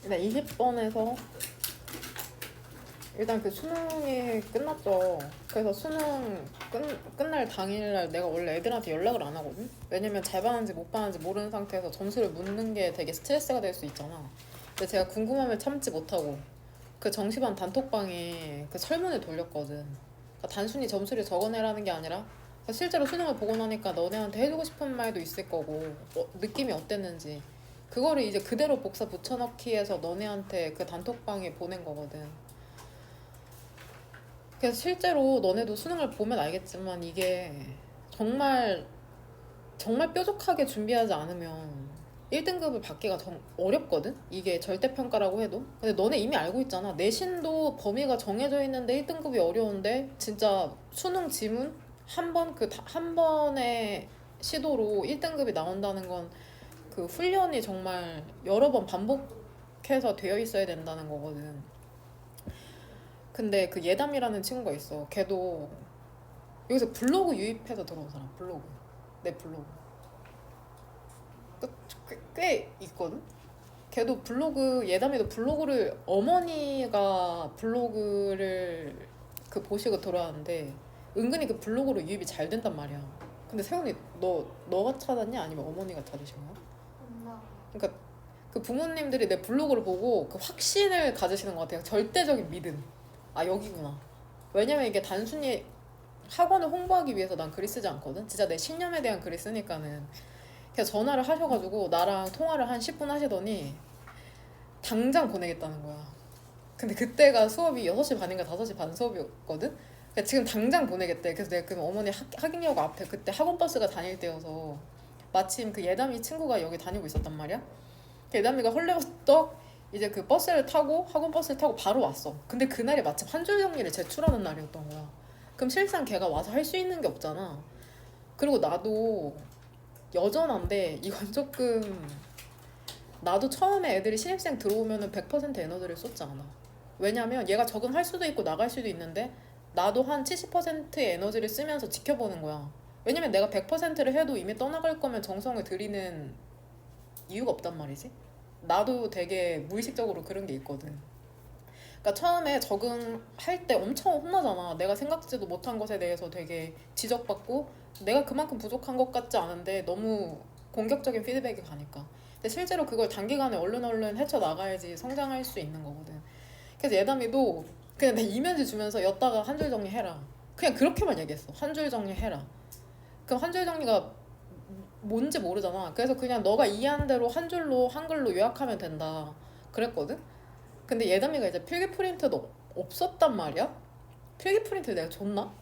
일단 20번에서 일단 그 수능이 끝났죠. 그래서 수능 끝날 당일날 내가 원래 애들한테 연락을 안 하거든? 왜냐면 잘 봤는지 못 봤는지 모르는 상태에서 점수를 묻는 게 되게 스트레스가 될 수 있잖아. 근데 제가 궁금함을 참지 못하고 그 정시반 단톡방에 그 설문을 돌렸거든. 그러니까 단순히 점수를 적어내라는 게 아니라 실제로 수능을 보고 나니까 너네한테 해주고 싶은 말도 있을 거고 느낌이 어땠는지 그거를 이제 그대로 복사 붙여넣기 해서 너네한테 그 단톡방에 보낸 거거든. 그래서 실제로 너네도 수능을 보면 알겠지만 이게 정말 정말 뾰족하게 준비하지 않으면 1등급을 받기가 어렵거든? 이게 절대평가라고 해도. 근데 너네 이미 알고 있잖아. 내신도 범위가 정해져 있는데 1등급이 어려운데 진짜 수능 지문 한 번의 시도로 1등급이 나온다는 건 그 훈련이 정말 여러 번 반복해서 되어 있어야 된다는 거거든. 근데 그 예담이라는 친구가 있어. 걔도 여기서 블로그 유입해서 들어온 사람. 블로그. 내 블로그. 꽤 있거든? 걔도 블로그, 예담이도 블로그를, 어머니가 블로그를 그 보시고 들어왔는데 은근히 그 블로그로 유입이 잘 된단 말이야. 근데 세훈이 너가 찾았냐? 아니면 어머니가 찾으신 거야? 엄마. 그러니까 그 부모님들이 내 블로그를 보고 그 확신을 가지시는 것 같아요. 절대적인 믿음. 아, 여기구나. 왜냐면 이게 단순히 학원을 홍보하기 위해서 난 글을 쓰지 않거든? 진짜 내 신념에 대한 글을 쓰니까는. 그래서 전화를 하셔가지고 나랑 통화를 한 10분 하시더니 당장 보내겠다는 거야. 근데 그때가 수업이 6시 반인가 5시 반 수업이었거든? 그러니까 지금 당장 보내겠대. 그래서 내가 그 어머니 학인역 앞에 그때 학원버스가 다닐 때여서 마침 그 예담이 친구가 여기 다니고 있었단 말이야. 예담이가 헐레벌떡 이제 그 버스를 타고 학원버스를 타고 바로 왔어. 근데 그날이 마침 한 줄 정리를 제출하는 날이었던 거야. 그럼 실상 걔가 와서 할 수 있는 게 없잖아. 그리고 나도 여전한데 이건 조금 나도 처음에 애들이 신입생 들어오면은 100% 에너지를 쏟지 않아. 왜냐면 얘가 적응할 수도 있고 나갈 수도 있는데 나도 한 70%의 에너지를 쓰면서 지켜보는 거야. 왜냐면 내가 100%를 해도 이미 떠나갈 거면 정성을 들이는 이유가 없단 말이지. 나도 되게 무의식적으로 그런 게 있거든. 그러니까 처음에 적응할 때 엄청 혼나잖아. 내가 생각지도 못한 것에 대해서 되게 지적받고 내가 그만큼 부족한 것 같지 않은데 너무 공격적인 피드백이 가니까. 근데 실제로 그걸 단기간에 얼른 헤쳐나가야지 성장할 수 있는 거거든. 그래서 예담이도 그냥 내 이면지 주면서 였다가 한 줄 정리해라. 그냥 그렇게만 얘기했어. 한 줄 정리해라. 그럼 한 줄 정리가 뭔지 모르잖아. 그래서 그냥 너가 이해한 대로 한 줄로 한글로 요약하면 된다. 그랬거든? 근데 예담이가 이제 필기 프린트도 없었단 말이야? 필기 프린트 내가 줬나?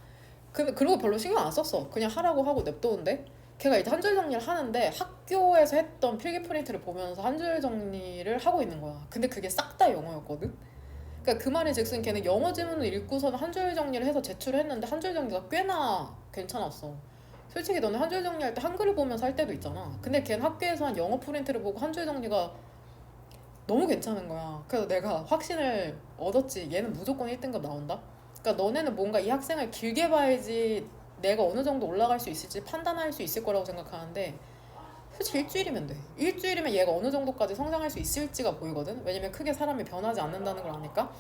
근데 그리고 별로 신경 안 썼어. 그냥 하라고 하고 냅뒀는데 걔가 이제 한 줄 정리를 하는데 학교에서 했던 필기 프린트를 보면서 한 줄 정리를 하고 있는 거야. 근데 그게 싹 다 영어였거든? 그러니까 그 말이 즉슨 걔는 영어 지문을 읽고서는 한 줄 정리를 해서 제출을 했는데 한 줄 정리가 꽤나 괜찮았어. 솔직히 너는 한 줄 정리할 때 한글을 보면서 할 때도 있잖아. 근데 걔는 학교에서 한 영어 프린트를 보고 한 줄 정리가 너무 괜찮은 거야. 그래서 내가 확신을 얻었지. 얘는 무조건 1등급 나온다. 그러니까 너네는 뭔가 이 학생을 길게 봐야지 내가 어느 정도 올라갈 수 있을지 판단할 수 있을 거라고 생각하는데 솔직히 일주일이면 돼. 일주일이면 얘가 어느 정도까지 성장할 수 있을지가 보이거든. 왜냐면 크게 사람이 변하지 않는다는 걸 아니까.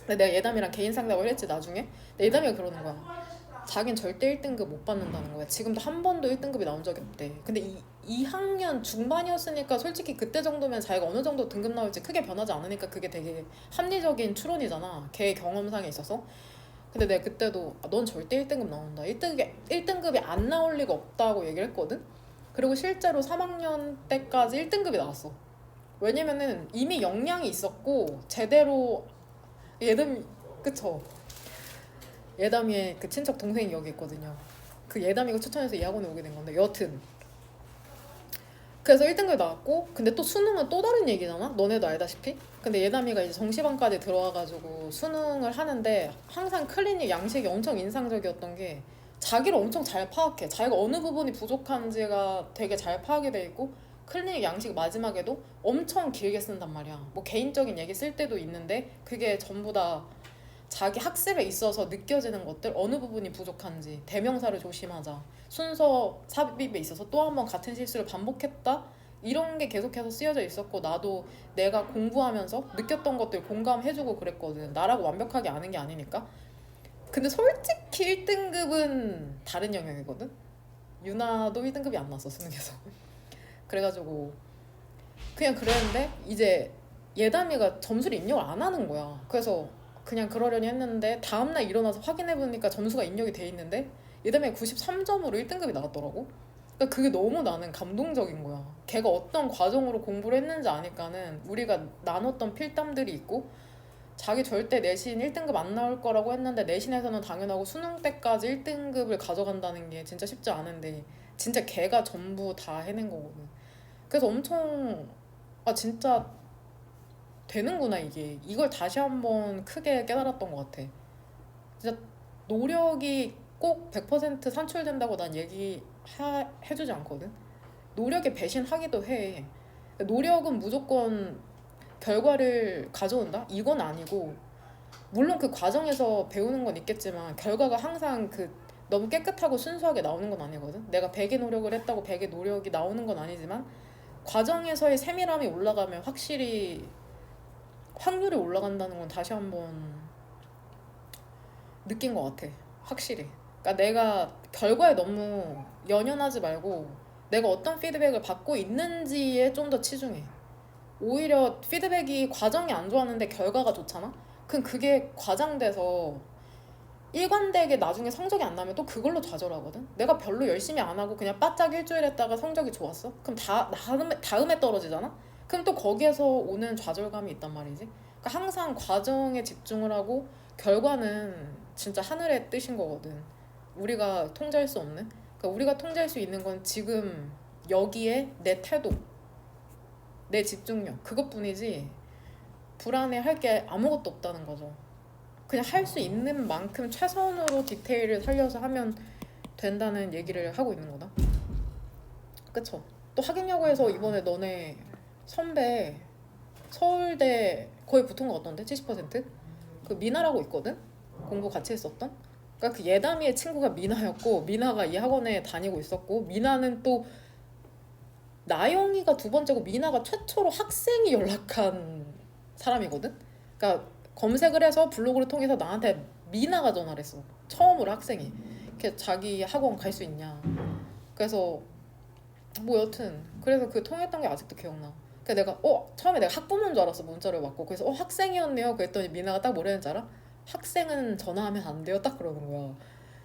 근데 내가 예담이랑 개인 상담을 했지 나중에. 근데 예담이가 그러는 거야. 자긴 절대 1등급 못 받는다는 거야. 지금도 한 번도 1등급이 나온 적이 없대. 근데 2학년 중반이었으니까 솔직히 그때 정도면 자기가 어느 정도 등급 나올지 크게 변하지 않으니까 그게 되게 합리적인 추론이잖아. 걔 경험상에 있어서. 근데 내가 그때도 넌 절대 1등급 나온다. 1등급이 안 나올 리가 없다고 얘기를 했거든? 그리고 실제로 3학년 때까지 1등급이 나왔어. 왜냐면은 이미 역량이 있었고 제대로 예담 그쵸? 예담이의 그 친척 동생이 여기 있거든요. 그 예담이가 추천해서 이 학원에 오게 된 건데 여튼 그래서 1등급이 나왔고 근데 또 수능은 또 다른 얘기잖아? 너네도 알다시피? 근데 예담이가 이제 정시반까지 들어와가지고 수능을 하는데 항상 클리닉 양식이 엄청 인상적이었던 게 자기를 엄청 잘 파악해. 자기가 어느 부분이 부족한지가 되게 잘 파악이 돼 있고 클리닉 양식 마지막에도 엄청 길게 쓴단 말이야. 뭐 개인적인 얘기 쓸 때도 있는데 그게 전부 다 자기 학습에 있어서 느껴지는 것들 어느 부분이 부족한지 대명사를 조심하자 순서 삽입에 있어서 또 한 번 같은 실수를 반복했다 이런 게 계속해서 쓰여져 있었고 나도 내가 공부하면서 느꼈던 것들 공감해주고 그랬거든. 나라고 완벽하게 아는 게 아니니까. 근데 솔직히 1등급은 다른 영역이거든. 유나도 1등급이 안 났어 수능에서. 그래가지고 그냥 그랬는데 이제 예담이가 점수를 입력을 안 하는 거야. 그래서 그냥 그러려니 했는데 다음날 일어나서 확인해보니까 점수가 입력이 돼 있는데 예담이가 93점으로 1등급이 나왔더라고. 그러니까 그게 너무 나는 감동적인 거야. 걔가 어떤 과정으로 공부를 했는지 아니까는 우리가 나눴던 필담들이 있고 자기 절대 내신 1등급 안 나올 거라고 했는데 내신에서는 당연하고 수능 때까지 1등급을 가져간다는 게 진짜 쉽지 않은데 진짜 걔가 전부 다 해낸 거거든. 그래서 엄청 아 진짜 되는구나 이게. 이걸 다시 한번 크게 깨달았던 것 같아. 진짜 노력이 꼭 100% 산출된다고 난 해주지 않거든. 노력에 배신하기도 해. 노력은 무조건 결과를 가져온다? 이건 아니고 물론 그 과정에서 배우는 건 있겠지만 결과가 항상 그 너무 깨끗하고 순수하게 나오는 건 아니거든. 내가 100의 노력을 했다고 100의 노력이 나오는 건 아니지만 과정에서의 세밀함이 올라가면 확실히 확률이 올라간다는 건 다시 한번 느낀 것 같아. 확실히. 그러니까 내가 결과에 너무 연연하지 말고 내가 어떤 피드백을 받고 있는지에 좀 더 치중해. 오히려 피드백이 과정이 안 좋았는데 결과가 좋잖아? 그럼 그게 과장돼서 일관되게 나중에 성적이 안 나면 또 그걸로 좌절하거든? 내가 별로 열심히 안 하고 그냥 바짝 일주일 했다가 성적이 좋았어? 그럼 다음에 떨어지잖아? 그럼 또 거기에서 오는 좌절감이 있단 말이지. 그러니까 항상 과정에 집중을 하고 결과는 진짜 하늘의 뜻인 거거든. 우리가 통제할 수 없는. 그러니까 우리가 통제할 수 있는 건 지금 여기에 내 태도, 내 집중력 그것뿐이지 불안해할 게 아무것도 없다는 거죠. 그냥 할 수 있는 만큼 최선으로 디테일을 살려서 하면 된다는 얘기를 하고 있는 거다. 그쵸? 또 하객여고에서 이번에 너네 선배 서울대 거의 붙은 거 같던데 70%? 그 미나라고 있거든? 공부 같이 했었던? 그러니까 그 예담이의 친구가 미나였고 미나가 이 학원에 다니고 있었고 미나는 또 나영이가 두 번째고 미나가 최초로 학생이 연락한 사람이거든? 그러니까 검색을 해서 블로그를 통해서 나한테 미나가 전화를 했어. 처음으로 학생이. 이렇게 자기 학원 갈 수 있냐. 그래서 뭐 여튼 그래서 그 통했던 게 아직도 기억나. 그래서 내가 처음에 내가 학부모인 줄 알았어. 문자를 받고. 그래서 학생이었네요. 그랬더니 미나가 딱 뭐라는지 알아? 학생은 전화하면 안 돼요. 딱 그러는 거야.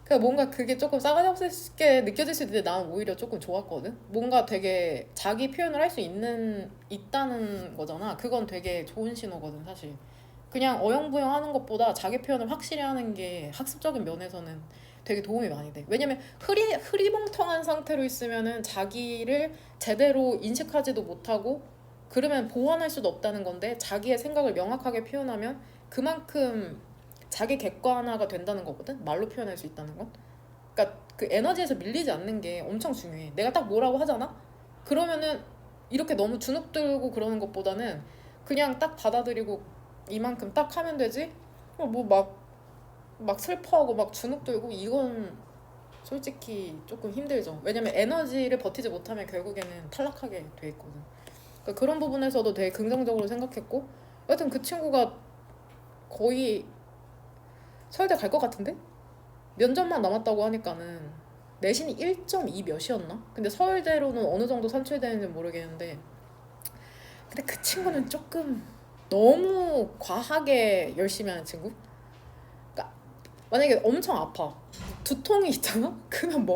그러니까 뭔가 그게 조금 싸가지 없게 느껴질 수 있는데 난 오히려 조금 좋았거든. 뭔가 되게 자기 표현을 할 수 있다는 거잖아. 그건 되게 좋은 신호거든 사실. 그냥 어영부영 하는 것보다 자기 표현을 확실히 하는 게 학습적인 면에서는 되게 도움이 많이 돼. 왜냐면 흐리멍텅한 상태로 있으면은 자기를 제대로 인식하지도 못하고 그러면 보완할 수도 없다는 건데 자기의 생각을 명확하게 표현하면 그만큼 자기 객관화가 된다는 거거든. 말로 표현할 수 있다는 건. 그러니까 그 에너지에서 밀리지 않는 게 엄청 중요해. 내가 딱 뭐라고 하잖아? 그러면은 이렇게 너무 주눅 들고 그러는 것보다는 그냥 딱 받아들이고 이만큼 딱 하면 되지. 뭐 막 슬퍼하고 막 주눅 들고 이건 솔직히 조금 힘들죠. 왜냐면 에너지를 버티지 못하면 결국에는 탈락하게 돼 있거든. 그러니까 그런 부분에서도 되게 긍정적으로 생각했고 여튼 그 친구가 거의 서울대 갈 것 같은데? 면접만 남았다고 하니까는 내신이 1.2 몇이었나? 근데 서울대로는 어느 정도 산출되는지 모르겠는데 근데 그 친구는 조금 너무 과하게 열심히 하는 친구? 그러니까 만약에 엄청 아파 두통이 있잖아? 그러면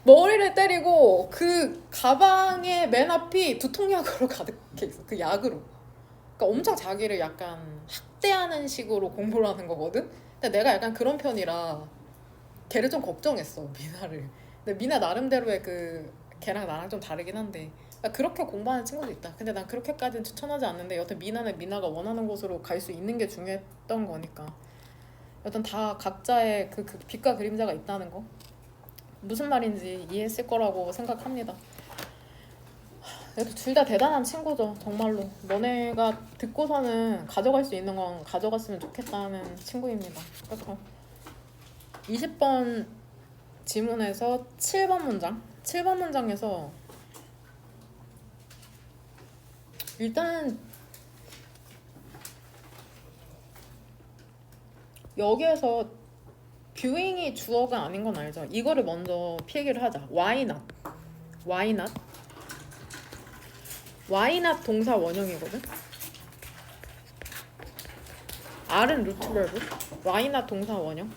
머리를 때리고 그 가방의 맨 앞이 두통약으로 가득해 있어. 그 약으로. 그러니까 엄청 자기를 약간 학대하는 식으로 공부를 하는 거거든? 근데 내가 약간 그런 편이라 걔를 좀 걱정했어, 미나를. 근데 미나 나름대로의 걔랑 나랑 좀 다르긴 한데 그러니까 그렇게 공부하는 친구도 있다. 근데 난 그렇게까지는 추천하지 않는데 여튼 미나는 미나가 원하는 곳으로 갈 수 있는 게 중요했던 거니까 여튼 다 각자의 그 빛과 그림자가 있다는 거 무슨 말인지 이해했을 거라고 생각합니다. 그래도 둘 다 대단한 친구죠. 정말로 너네가 듣고서는 가져갈 수 있는 건 가져갔으면 좋겠다는 친구입니다. 그래서 20번 지문에서 7번 문장에서 일단 여기에서 뷰잉이 주어가 아닌 건 알죠? 이거를 먼저 필기를 하자. Why not? Why not? Why not 동사 원형이거든? R은 루트 벌브, Why not 동사 원형.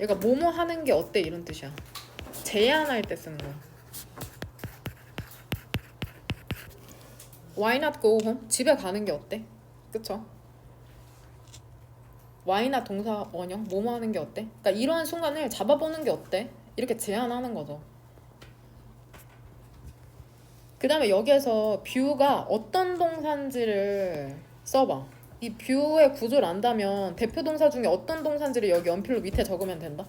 얘가 뭐뭐 하는 게 어때 이런 뜻이야. 제안할 때 쓰는 거야. Why not go home? 집에 가는 게 어때? 그쵸? Why not 동사 원형, 뭐뭐 하는 게 어때? 그러니까 이러한 순간을 잡아보는 게 어때? 이렇게 제안하는 거죠. 그 다음에 여기에서 뷰가 어떤 동사인지를 써봐. 이 뷰의 구조를 안다면 대표 동사 중에 어떤 동사인지를 여기 연필로 밑에 적으면 된다.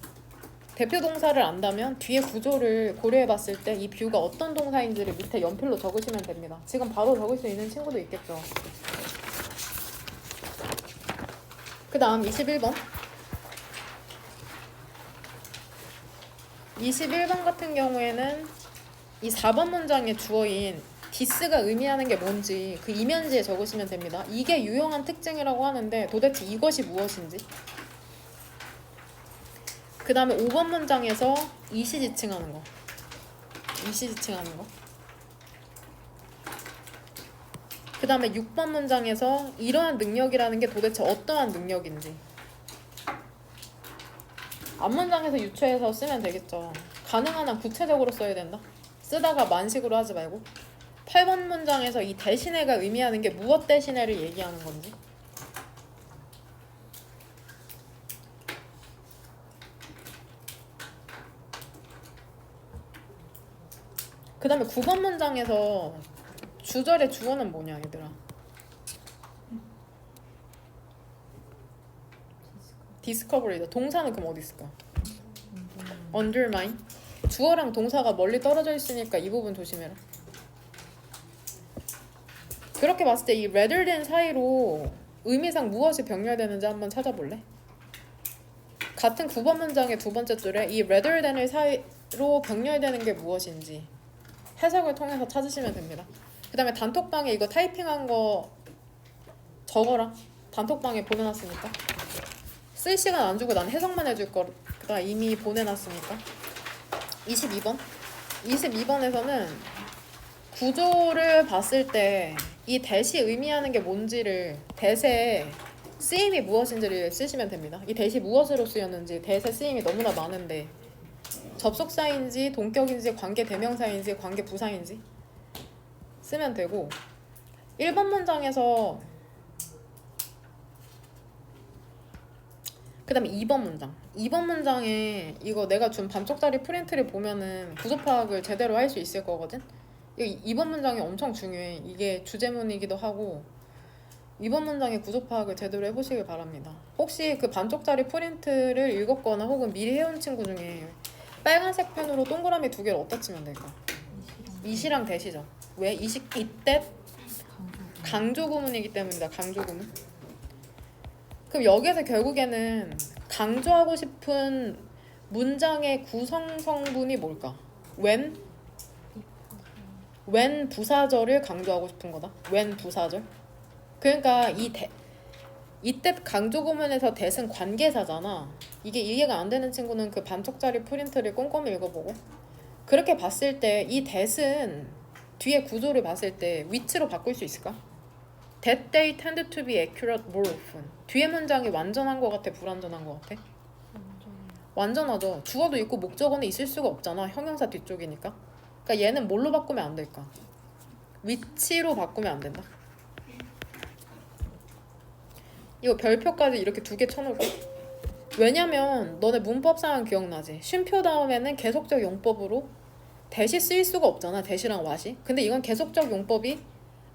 대표 동사를 안다면 뒤에 구조를 고려해 봤을 때 이 뷰가 어떤 동사인지를 밑에 연필로 적으시면 됩니다. 지금 바로 적을 수 있는 친구도 있겠죠. 그 다음 21번. 21번 같은 경우에는 이 4번 문장의 주어인 this가 의미하는 게 뭔지 그 이면지에 적으시면 됩니다. 이게 유용한 특징이라고 하는데 도대체 이것이 무엇인지. 그 다음에 5번 문장에서 이시지칭하는 거. 이시지칭하는 거. 그 다음에 6번 문장에서 이러한 능력이라는 게 도대체 어떠한 능력인지. 앞문장에서 유추해서 쓰면 되겠죠. 가능한 한 구체적으로 써야 된다. 쓰다가 만식으로 하지 말고. 8번 문장에서 이 대신에가 의미하는 게 무엇 대신에를 얘기하는 건지. 그 다음에 9번 문장에서 주절의 주어는 뭐냐 얘들아. 디스커버리다. 동사는 그럼 어디 있을까? undermine. 주어랑 동사가 멀리 떨어져 있으니까 이 부분 조심해라. 그렇게 봤을 때 이 rather than 사이로 의미상 무엇이 병렬되는지 한번 찾아볼래? 같은 9번 문장의 두 번째 줄에 이 rather than을 사이로 병렬되는 게 무엇인지 해석을 통해서 찾으시면 됩니다. 그 다음에 단톡방에 이거 타이핑한 거 적어라. 단톡방에 보내놨으니까. 쓸 시간 안 주고 난 해석만 해줄 거다 이미 보내놨으니까. 22번. 22번에서는 구조를 봤을 때 이 대시 의미하는 게 뭔지를 대세의 쓰임이 무엇인지를 쓰시면 됩니다. 이 대시 무엇으로 쓰였는지 대세 쓰임이 너무나 많은데 접속사인지 동격인지 관계 대명사인지 관계 부사인지 쓰면 되고 1번 문장에서 그 다음에 2번 문장 2번 문장에 이거 내가 준 반쪽짜리 프린트를 보면은 구조 파악을 제대로 할 수 있을 거거든. 2번 문장이 엄청 중요해. 이게 주제문이기도 하고 2번 문장의 구조 파악을 제대로 해보시길 바랍니다. 혹시 그 반쪽짜리 프린트를 읽었거나 혹은 미리 해온 친구 중에 빨간색 펜으로 동그라미 두 개를 어디다 치면 될까? 이시랑 대시죠. 왜? 이때 강조 구문이기 때문이다. 강조 구문. 그럼 여기에서 결국에는 강조하고 싶은 문장의 구성 성분이 뭘까? when 부사절을 강조하고 싶은 거다. when 부사절. 그러니까 이때 강조 구문에서 that은 관계사잖아. 이게 이해가 안 되는 친구는 그 반쪽짜리 프린트를 꼼꼼히 읽어보고. 그렇게 봤을 때 이 that은 뒤에 구조를 봤을 때 which로 바꿀 수 있을까? That they tend to be accurate more often. 뒤에 문장이 완전한 것 같아? 불완전한 것 같아? 완전하죠. 주어도 있고 목적어는 있을 수가 없잖아. 형용사 뒤쪽이니까. 그러니까 얘는 뭘로 바꾸면 안 될까? which로 바꾸면 안 된다. 이거 별표까지 이렇게 두 개 쳐놓을까? 왜냐면 너네 문법상은 기억나지? 쉼표 다음에는 계속적 용법으로 대시 쓰일 수가 없잖아. 대시랑 what이. 근데 이건 계속적 용법이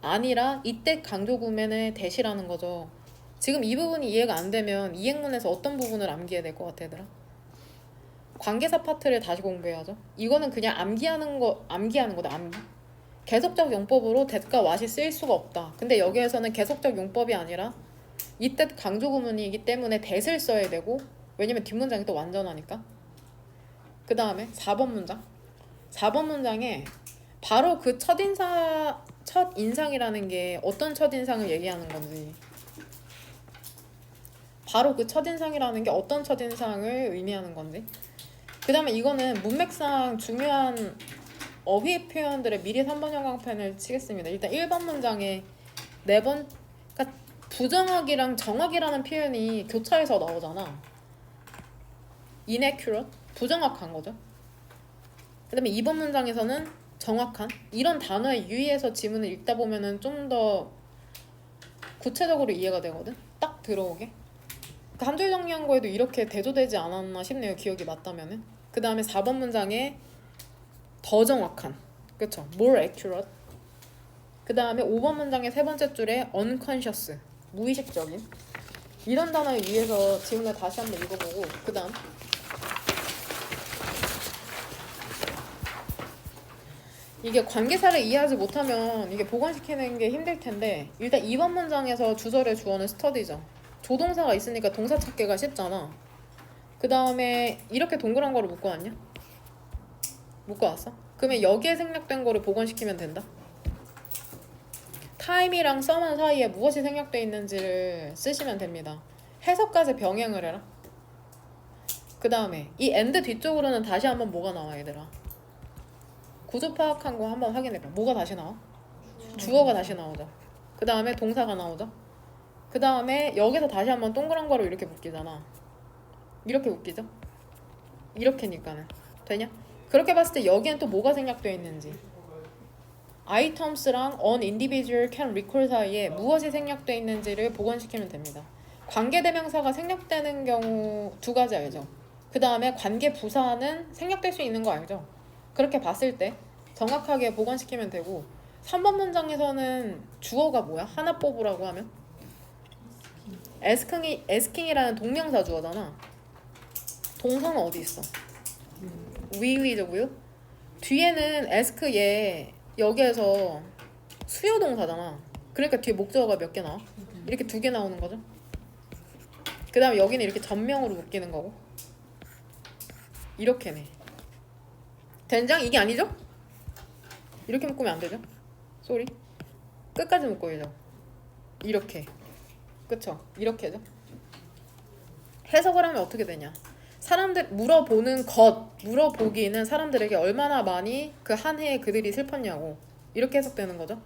아니라 이때 강조 구문의 대시라는 거죠. 지금 이 부분이 이해가 안 되면 이행문에서 어떤 부분을 암기해야 될 것 같아 얘들아? 관계사 파트를 다시 공부해야죠. 이거는 그냥 암기하는 거다. 암기. 계속적 용법으로 that과 what이 쓰일 수가 없다. 근데 여기에서는 계속적 용법이 아니라 이때 강조 구문이기 때문에 that을 써야 되고 왜냐면 뒷문장이 또 완전하니까. 그 다음에 4번 문장. 4번 문장에 바로 그 첫인상이라는 게 어떤 첫인상을 얘기하는 건지, 바로 그 첫인상이라는 게 어떤 첫인상을 의미하는 건지. 그 다음에 이거는 문맥상 중요한 어휘 표현들의 미리 3번 형광펜을 치겠습니다. 일단 1번 문장에 그러니까 부정확이랑 정확이라는 표현이 교차해서 나오잖아. inaccurate, 부정확한 거죠. 그 다음에 2번 문장에서는 정확한, 이런 단어에 유의해서 지문을 읽다 보면은 좀 더 구체적으로 이해가 되거든. 딱 들어오게. 그러니까 한 줄 정리한 거에도 이렇게 대조되지 않았나 싶네요. 기억이 맞다면은. 그 다음에 4번 문장에 더 정확한, 그쵸? more accurate. 그 다음에 5번 문장의 세 번째 줄에 unconscious, 무의식적인, 이런 단어에 의해서 지문을 다시 한번 읽어보고, 그 다음 이게 관계사를 이해하지 못하면 이게 보관시키는 게 힘들 텐데, 일단 2번 문장에서 주절의 주어는 스터디죠. 조동사가 있으니까 동사 찾기가 쉽잖아. 그 다음에 이렇게 동그란 거를 묶어 왔냐? 묶어 왔어? 그러면 여기에 생략된 거를 복원시키면 된다. time이랑 someone 사이에 무엇이 생략되어 있는지를 쓰시면 됩니다. 해석까지 병행을 해라. 그 다음에 이 and 뒤쪽으로는 다시 한번 뭐가 나와 얘들아? 구조 파악한 거 한번 확인해봐. 뭐가 다시 나와? 주어가 다시 나오죠. 그 다음에 동사가 나오죠. 그 다음에 여기서 다시 한번 동그란 거로 이렇게 묶이잖아. 이렇게 묶이죠. 이렇게니까는 되냐? 그렇게 봤을 때 여기엔 또 뭐가 생략되어 있는지, items랑 on individual can recall 사이에 무엇이 생략되어 있는지를 복원시키면 됩니다. 관계대명사가 생략되는 경우 두 가지 알죠? 그 다음에 관계부사는 생략될 수 있는 거 알죠? 그렇게 봤을 때 정확하게 복원시키면 되고, 3번 문장에서는 주어가 뭐야? 하나 뽑으라고 하면 asking이라는 동명사 주어잖아. 동사는 어디 있어? will이죠, will? 뒤에는 ask 얘 여기에서 수요 동사잖아. 그러니까 뒤에 목적어가 몇 개 나와? 이렇게 2개 나오는 거죠. 그 다음에 여기는 이렇게 전명으로 묶이는 거고, 이렇게네. 된장? 이게 아니죠? 이렇게 묶으면 안 되죠? 쏘리. 끝까지 묶어야죠. 이렇게. 그쵸? 이렇게죠. 해석을 하면 어떻게 되냐? 사람들 물어보기는 사람들에게 얼마나 많이 그 한 해에 그들이 슬펐냐고, 이렇게 해석되는 거죠.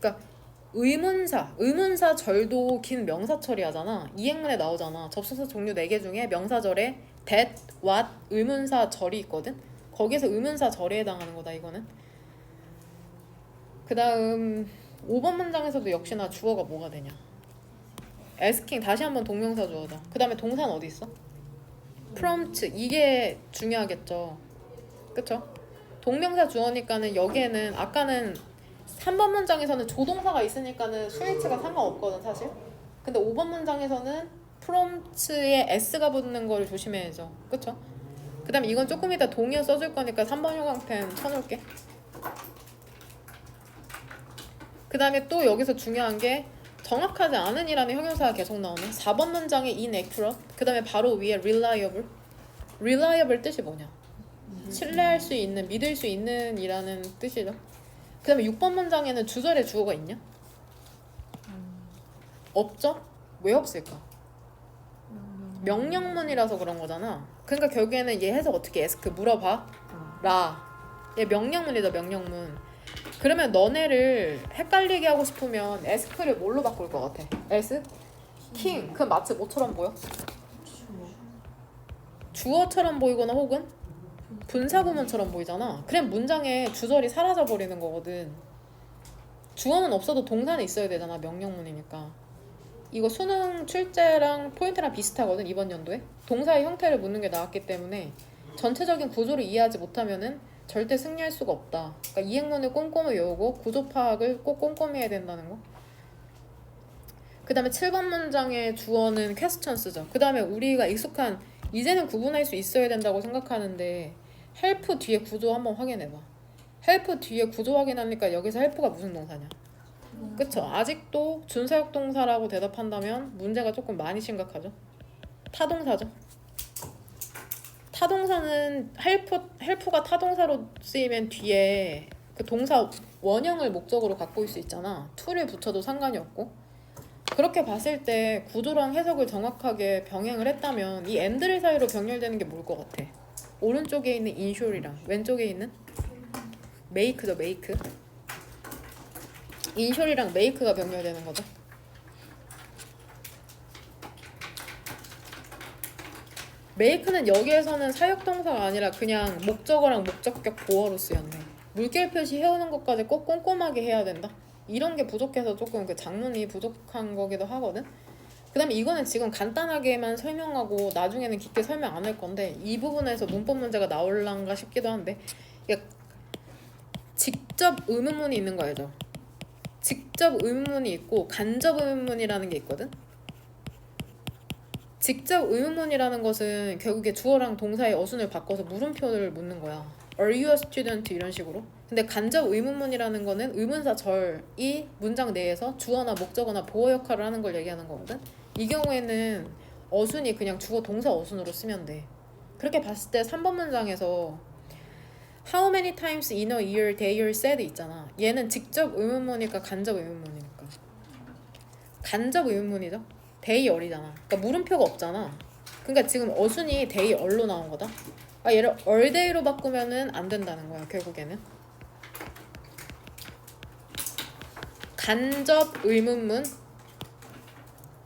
그러니까 의문사 절도 긴 명사처리 하잖아. 이행문에 나오잖아. 접속사 종류 4개 중에 명사절에 that, what, 의문사 절이 있거든. 거기에서 의문사 절에 해당하는 거다 이거는. 그 다음 5번 문장에서도 역시나 주어가 뭐가 되냐? asking, 다시 한번 동명사 주어다. 그 다음에 동사는 어디 있어? prompt, 이게 중요하겠죠. 그쵸? 동명사 주어니까는 여기에는 아까는 3번 문장에서는 조동사가 있으니까는 수일치가 상관없거든 사실. 근데 5번 문장에서는 prompt에 s가 붙는 거를 조심해야죠. 그쵸? 그 다음에 이건 조금 이따 동의어 써줄 거니까 3번 형광펜 쳐놓을게. 그 다음에 또 여기서 중요한 게 정확하지 않은 이라는 형용사가 계속 나오네. 4번 문장에 inaccurate, 그 다음에 바로 위에 reliable. reliable 뜻이 뭐냐? 신뢰할 수 있는, 믿을 수 있는 이라는 뜻이죠. 그 다음에 6번 문장에는 주절에 주어가 있냐? 없죠? 왜 없을까? 명령문이라서 그런 거잖아. 그러니까 결국에는 얘 해석 어떻게 ask, 물어봐 라. 얘 명령문이다, 명령문. 그러면 너네를 헷갈리게 하고 싶으면 ask를 뭘로 바꿀 것 같아? asking. 그럼 마치 뭐처럼 보여? 주어처럼 보이거나 혹은 분사구문처럼 보이잖아. 그럼 문장에 주절이 사라져 버리는 거거든. 주어는 없어도 동사는 있어야 되잖아, 명령문이니까. 이거 수능 출제랑 포인트랑 비슷하거든, 이번 연도에. 동사의 형태를 묻는 게 나왔기 때문에 전체적인 구조를 이해하지 못하면은 절대 승리할 수가 없다. 그러니까 이행문을 꼼꼼히 외우고 구조 파악을 꼭 꼼꼼히 해야 된다는 거. 그 다음에 7번 문장의 주어는 questions죠. 그 다음에 우리가 익숙한, 이제는 구분할 수 있어야 된다고 생각하는데 help 뒤에 구조 한번 확인해봐. help 뒤에 구조 확인하니까 여기서 help가 무슨 동사냐? 그쵸? 아직도 준사역 동사라고 대답한다면 문제가 조금 많이 심각하죠. 타동사죠. 타동사는 help가 타동사로 쓰이면 뒤에 그 동사 원형을 목적으로 갖고 있을 수 있잖아. to를 붙여도 상관이 없고. 그렇게 봤을 때 구조랑 해석을 정확하게 병행을 했다면 이 and를 사이로 병렬되는 게 뭘 것 같아? 오른쪽에 있는 insure이랑 왼쪽에 있는 make죠, make. insure이랑 make가 병렬되는 거죠. make는 여기에서는 사역동사가 아니라 그냥 목적어랑 목적격 보어로 쓰였네. 물결 표시 해오는 것까지 꼭 꼼꼼하게 해야 된다. 이런 게 부족해서 조금 그 장문이 부족한 거기도 하거든. 그 다음에 이거는 지금 간단하게만 설명하고 나중에는 깊게 설명 안 할 건데 이 부분에서 문법 문제가 나올란가 싶기도 한데, 그러니까 직접 의문문이 있는 거 알죠? 직접 의문문이 있고 간접 의문문이라는 게 있거든. 직접 의문문이라는 것은 결국에 주어랑 동사의 어순을 바꿔서 물음표를 묻는 거야. Are you a student? 이런 식으로. 근데 간접 의문문이라는 거는 의문사 절이 문장 내에서 주어나 목적어나 보어 역할을 하는 걸 얘기하는 거거든. 이 경우에는 어순이 그냥 주어 동사 어순으로 쓰면 돼. 그렇게 봤을 때 3번 문장에서 How many times in a year they are said 있잖아. 얘는 직접 의문문이니까 간접 의문문이니까. 간접 의문문이죠. they are이잖아. 그러니까 물음표가 없잖아. 그러니까 지금 어순이 they are로 나온 거다. 얘를 all day로 바꾸면은 안 된다는 거야, 결국에는. 간접 의문문,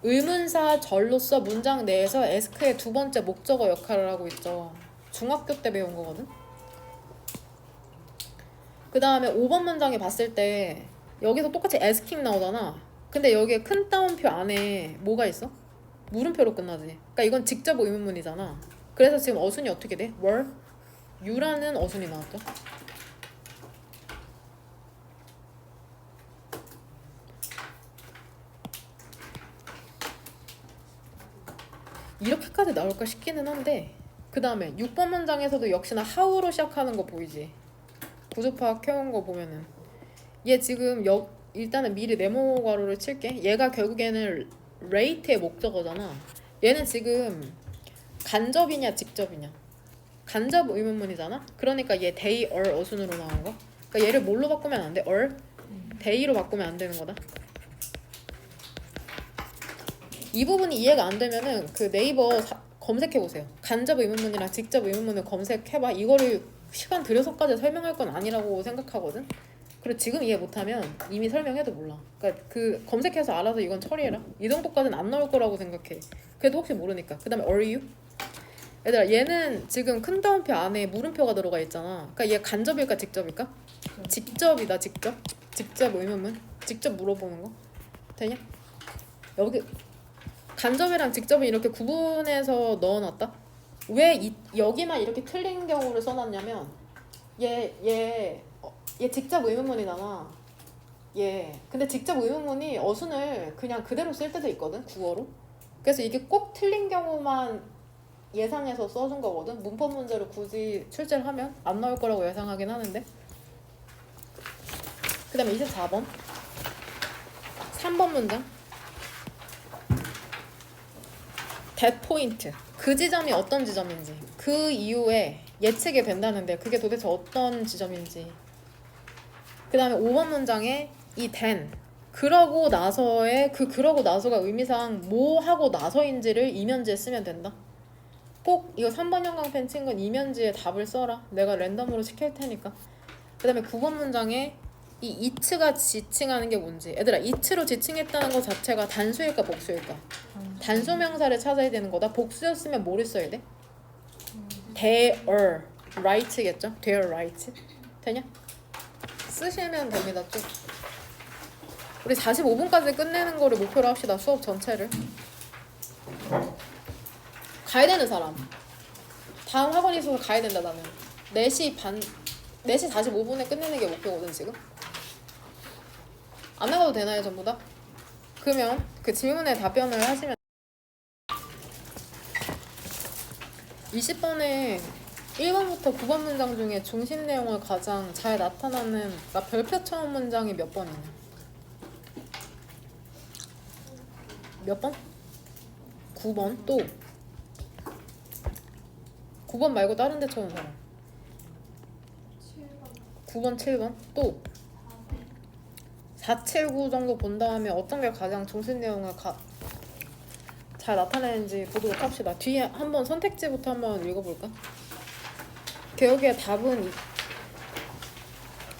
의문사 절로서 문장 내에서 ask의 두 번째 목적어 역할을 하고 있죠. 중학교 때 배운 거거든. 그 다음에 5번 문장에 봤을 때 여기서 똑같이 asking 나오잖아. 근데 여기에 큰 따옴표 안에 뭐가 있어? 물음표로 끝나지. 그러니까 이건 직접 의문문이잖아. 그래서 지금 어순이 어떻게 돼? were, you라는 어순이 나왔죠. 이렇게까지 나올까 싶기는 한데, 그 다음에 6번 문장에서도 역시나 how로 시작하는 거 보이지? 구조 파악해온 거 보면은 얘 지금 일단은 미리 네모 괄호를 칠게. 얘가 결국에는 rate의 목적어잖아. 얘는 지금 간접이냐 직접이냐? 간접 의문문이잖아. 그러니까 얘 they are 어순으로 나온 거. 그러니까 얘를 뭘로 바꾸면 안 돼? are, they로 바꾸면 안 되는 거다. 이 부분이 이해가 안 되면은 그 네이버 검색해 보세요. 간접 의문문이랑 직접 의문문을 검색해봐. 이거를 시간 들여서까지 설명할 건 아니라고 생각하거든. 그리고 지금 이해 못하면 이미 설명해도 몰라. 그러니까 그 검색해서 알아서 이건 처리해라. 이 정도까지는 안 나올 거라고 생각해. 그래도 혹시 모르니까. 그 다음에 are you? 얘들아, 얘는 지금 큰 따옴표 안에 물음표가 들어가 있잖아. 그러니까 얘 간접일까 직접일까? 직접이다. 직접 의문문. 직접 물어보는 거 되냐? 여기 간접이랑 직접을 이렇게 구분해서 넣어놨다. 왜 여기만 이렇게 틀린 경우를 써놨냐면 얘 직접 의문문이잖아. 근데 직접 의문문이 어순을 그냥 그대로 쓸 때도 있거든, 구어로. 그래서 이게 꼭 틀린 경우만 예상해서 써준 거거든. 문법 문제로 굳이 출제를 하면 안 나올 거라고 예상하긴 하는데. 그 다음에 24번 3번 문장 that point, 그 지점이 어떤 지점인지, 그 이후에 예측이 된다는데 그게 도대체 어떤 지점인지. 그 다음에 5번 문장에 이 then, 그러고 나서의 그러고 나서가 의미상 뭐 하고 나서인지를 이면지에 쓰면 된다. 꼭 이거 3번 형광펜 친 건 이면지에 답을 써라. 내가 랜덤으로 시킬 테니까. 그 다음에 9번 문장에 이 it가 지칭하는 게 뭔지. 얘들아, it로 지칭했다는 것 자체가 단수일까 복수일까? 단수 명사를 찾아야 되는 거다. 복수였으면 뭐를 써야 돼? their right겠죠? their right. 되냐? 쓰시면 됩니다. 쭉. 우리 45분까지 끝내는 거를 목표로 합시다. 수업 전체를. 가야 되는 사람. 다음 학원이 있어서 가야 된다. 나는 4시 45분에 끝내는 게 목표거든 지금. 안 나가도 되나요 전부 다? 그러면 그 질문에 답변을 하시면 20번에 1번부터 9번 문장 중에 중심 내용을 가장 잘 나타나는, 그러니까 별표 처음 문장이 몇 번이냐? 몇 번? 9번. 또 9번 말고 다른 데 쳐온 사람. 9번, 7번 또 4, 7, 9 정도 본 다음에 어떤 게 가장 중심 내용을 잘 나타내는지 보도록 합시다. 뒤에 한번 선택지부터 한번 읽어볼까? 여기에 답은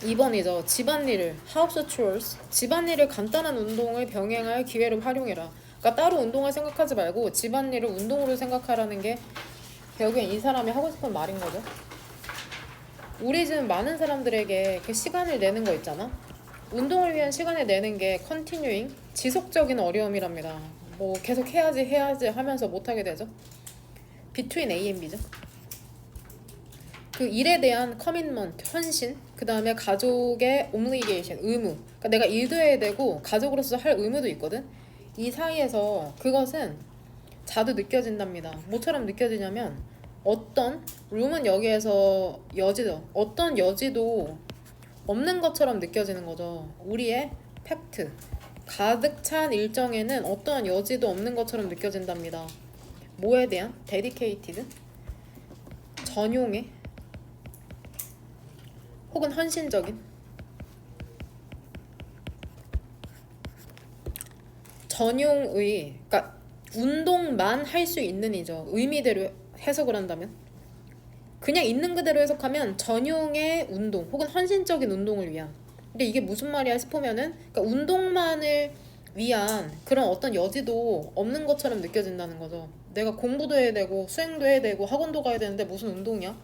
2번이죠. 집안일을 house chores, 집안일을 간단한 운동을 병행할 기회로 활용해라. 그러니까 따로 운동을 생각하지 말고 집안일을 운동으로 생각하라는 게 결국엔 이 사람이 하고 싶은 말인 거죠. 우리 집 많은 사람들에게 그 시간을 내는 거 있잖아. 운동을 위한 시간을 내는 게 continuing, 지속적인 어려움이랍니다. 뭐 계속 해야지 하면서 못하게 되죠. between A and B죠. 그 일에 대한 커밋먼트, 헌신, 그 다음에 가족의 obligation, 의무. 그러니까 내가 일도 해야 되고 가족으로서 할 의무도 있거든. 이 사이에서 그것은 자주 느껴진답니다. 뭐처럼 느껴지냐면 어떤 룸은 여기에서 여지죠. 어떤 여지도 없는 것처럼 느껴지는 거죠. 우리의 팩트, 가득 찬 일정에는 어떠한 여지도 없는 것처럼 느껴진답니다. 뭐에 대한? dedicated, 전용의 혹은 헌신적인, 전용의, 그러니까 운동만 할 수 있는 이죠. 의미대로 해석을 한다면, 그냥 있는 그대로 해석하면 전용의 운동 혹은 헌신적인 운동을 위한. 근데 이게 무슨 말이야 싶으면은, 그러니까 운동만을 위한 그런 어떤 여지도 없는 것처럼 느껴진다는 거죠. 내가 공부도 해야 되고 수행도 해야 되고 학원도 가야 되는데 무슨 운동이야?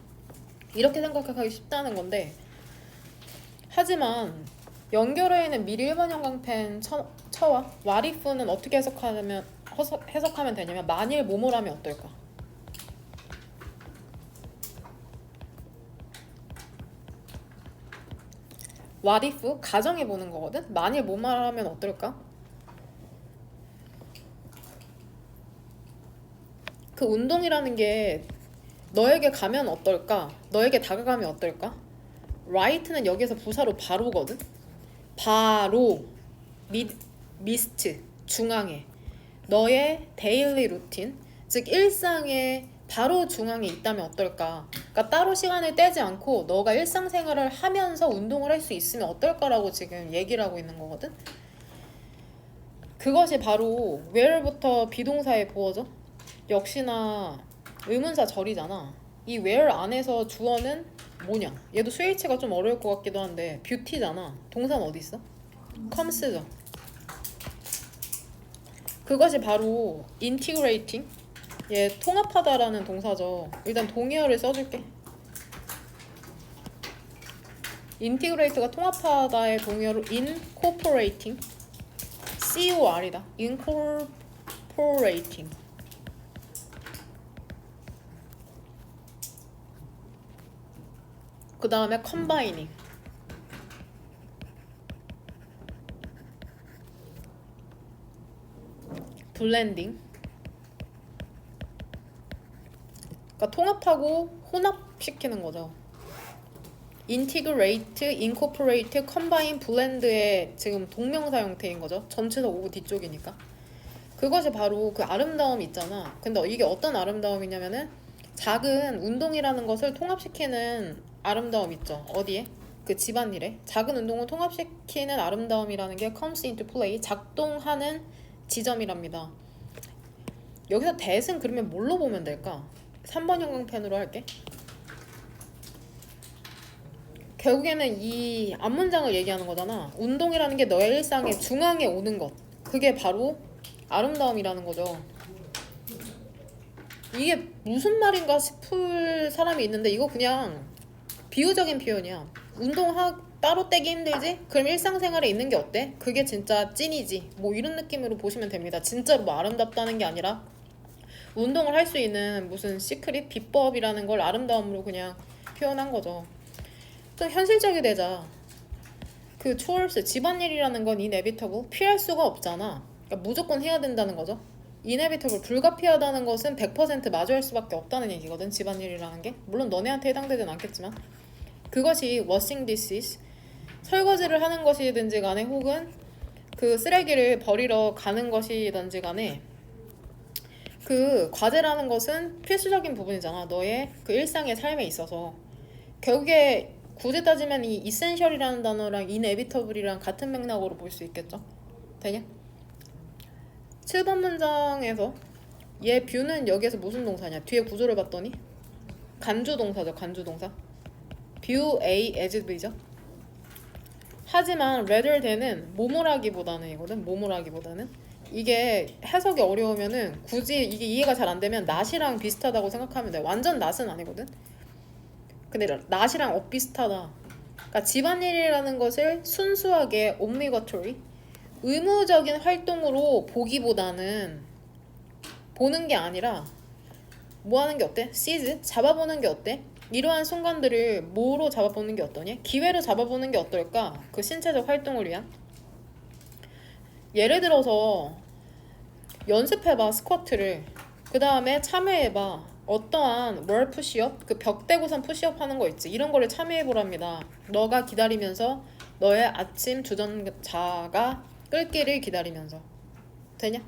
이렇게 생각하기 쉽다는 건데, 하지만 연결해 있는 미리 1번 형광펜 처와 what if는 어떻게 해석하면 되냐면, 만일 뭐뭐라면 어떨까? what if 가정해 보는 거거든. 만일 뭐뭐라면 어떨까? 그 운동이라는 게 너에게 가면 어떨까? 너에게 다가가면 어떨까? right는 여기서 부사로 바로거든. 바로, 미스트, 중앙에, 너의 데일리 루틴, 즉 일상의 바로 중앙에 있다면 어떨까? 그러니까 따로 시간을 떼지 않고 너가 일상생활을 하면서 운동을 할 수 있으면 어떨까라고 지금 얘기를 하고 있는 거거든. 그것이 바로 where부터 비동사의 보어죠. 역시나 의문사 절이잖아. 이 where 안에서 주어는 뭐냐? 얘도 스위치가 좀 어려울 것 같기도 한데 뷰티잖아. 동사는 어디 있어? comes죠. 그것이 바로 integrating, 얘 통합하다라는 동사죠. 일단 동의어를 써줄게. integrate가 통합하다의 동의어로 incorporating, cor이다. incorporating. 그 다음에 combining, blending. 그러니까 통합하고 혼합시키는 거죠. integrate, incorporate, combine, blend의 지금 동명사 형태인 거죠. 전체적 오브 뒤쪽이니까. 그것이 바로 그 아름다움 있잖아. 근데 이게 어떤 아름다움이냐면은 작은 운동이라는 것을 통합시키는 아름다움 있죠. 어디에? 그 집안일에. 작은 운동을 통합시키는 아름다움이라는 게 comes into play, 작동하는 지점이랍니다. 여기서 that은 그러면 뭘로 보면 될까? 3번 형광펜으로 할게. 결국에는 이 앞문장을 얘기하는 거잖아. 운동이라는 게 너의 일상의 중앙에 오는 것, 그게 바로 아름다움이라는 거죠. 이게 무슨 말인가 싶을 사람이 있는데 이거 그냥 비유적인 표현이야. 따로 떼기 힘들지? 그럼 일상생활에 있는 게 어때? 그게 진짜 찐이지. 뭐 이런 느낌으로 보시면 됩니다. 진짜로 뭐 아름답다는 게 아니라 운동을 할 수 있는 무슨 시크릿, 비법이라는 걸 아름다움으로 그냥 표현한 거죠. 좀 현실적이 되자. 그 chores, 집안일이라는 건 inevitable, 피할 수가 없잖아. 그러니까 무조건 해야 된다는 거죠. inevitable, 불가피하다는 것은 100% 마주할 수밖에 없다는 얘기거든. 집안일이라는 게. 물론 너네한테 해당되진 않겠지만, 그것이 washing dishes, 설거지를 하는 것이든지 간에 혹은 그 쓰레기를 버리러 가는 것이든지 간에 그 과제라는 것은 필수적인 부분이잖아. 너의 그 일상의 삶에 있어서. 결국에 굳이 따지면 이 essential이라는 단어랑 inevitable이랑 같은 맥락으로 볼 수 있겠죠? 되냐? 7번 문장에서 얘 뷰는 여기에서 무슨 동사냐? 뒤에 구조를 봤더니 간주 동사죠. 간주 동사. view A as B죠. 하지만 rather than은 뭐뭐라기보다는 이거든. 뭐뭐라기보다는 이게 해석이 어려우면은 굳이 이게 이해가 잘 안 되면 not이랑 비슷하다고 생각하면 돼. 완전 not은 아니거든. 근데 not이랑 엇비슷하다. 그러니까 집안일이라는 것을 순수하게 obligatory 의무적인 활동으로 보기보다는 보는 게 아니라 뭐 하는 게 어때? seize 잡아보는 게 어때? 이러한 순간들을 뭐로 잡아보는 게 어떠냐? 기회로 잡아보는 게 어떨까? 그 신체적 활동을 위한. 예를 들어서 연습해봐 스쿼트를. 그 다음에 참여해봐 어떠한 월 푸시업, 그 벽 대고선 푸시업 하는 거 있지. 이런 거를 참여해보랍니다. 너가 기다리면서 너의 아침 주전자가 끓기를 기다리면서. 되냐?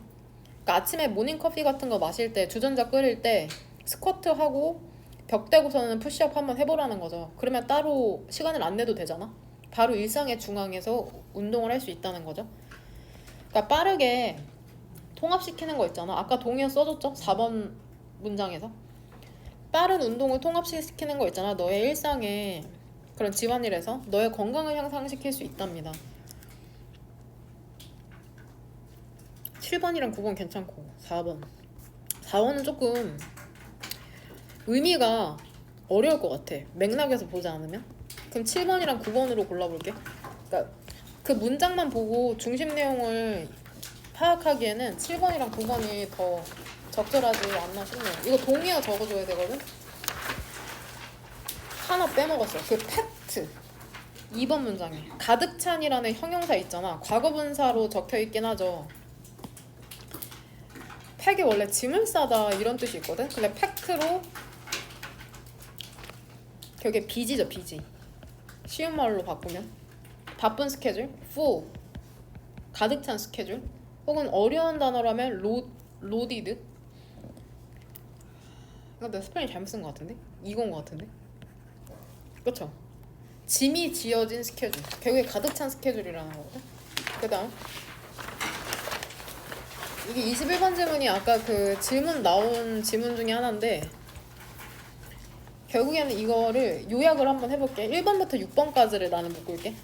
그러니까 아침에 모닝커피 같은 거 마실 때 주전자 끓일 때 스쿼트 하고 벽 대고서는 푸시업 한번 해보라는 거죠. 그러면 따로 시간을 안 내도 되잖아. 바로 일상의 중앙에서 운동을 할 수 있다는 거죠. 그러니까 빠르게 통합시키는 거 있잖아. 아까 동의어 써줬죠? 4번 문장에서 빠른 운동을 통합시키는 거 있잖아. 너의 일상에 그런 집안일에서 너의 건강을 향상시킬 수 있답니다. 7번이랑 9번 괜찮고 4번은 조금 의미가 어려울 것 같아. 맥락에서 보지 않으면. 그럼 7번이랑 9번으로 골라볼게. 그러니까 그 문장만 보고 중심 내용을 파악하기에는 7번이랑 9번이 더 적절하지 않나 싶네요. 이거 동의어 적어줘야 되거든. 하나 빼먹었어요. 그 팩트 2번 문장에 가득 찬이라는 형용사 있잖아. 과거분사로 적혀있긴 하죠. 팩이 원래 짐을 싸다 이런 뜻이 있거든. 근데 팩트로 결국에 비지죠. 비지. 쉬운 말로 바꾸면 바쁜 스케줄, full 가득 찬 스케줄, 혹은 어려운 단어라면 loaded. 이거 내가 스펠링 잘못 쓴 것 같은데? 이건 것 같은데? 그쵸? 짐이 지어진 스케줄. 결국에 가득 찬 스케줄이라는 거거든. 그 다음 이게 21번 질문이 아까 그 질문 나온 질문 중에 하나인데 결국에는 이거를 요약을 한번 해볼게. 1번부터 6번까지를 나는 묶을게.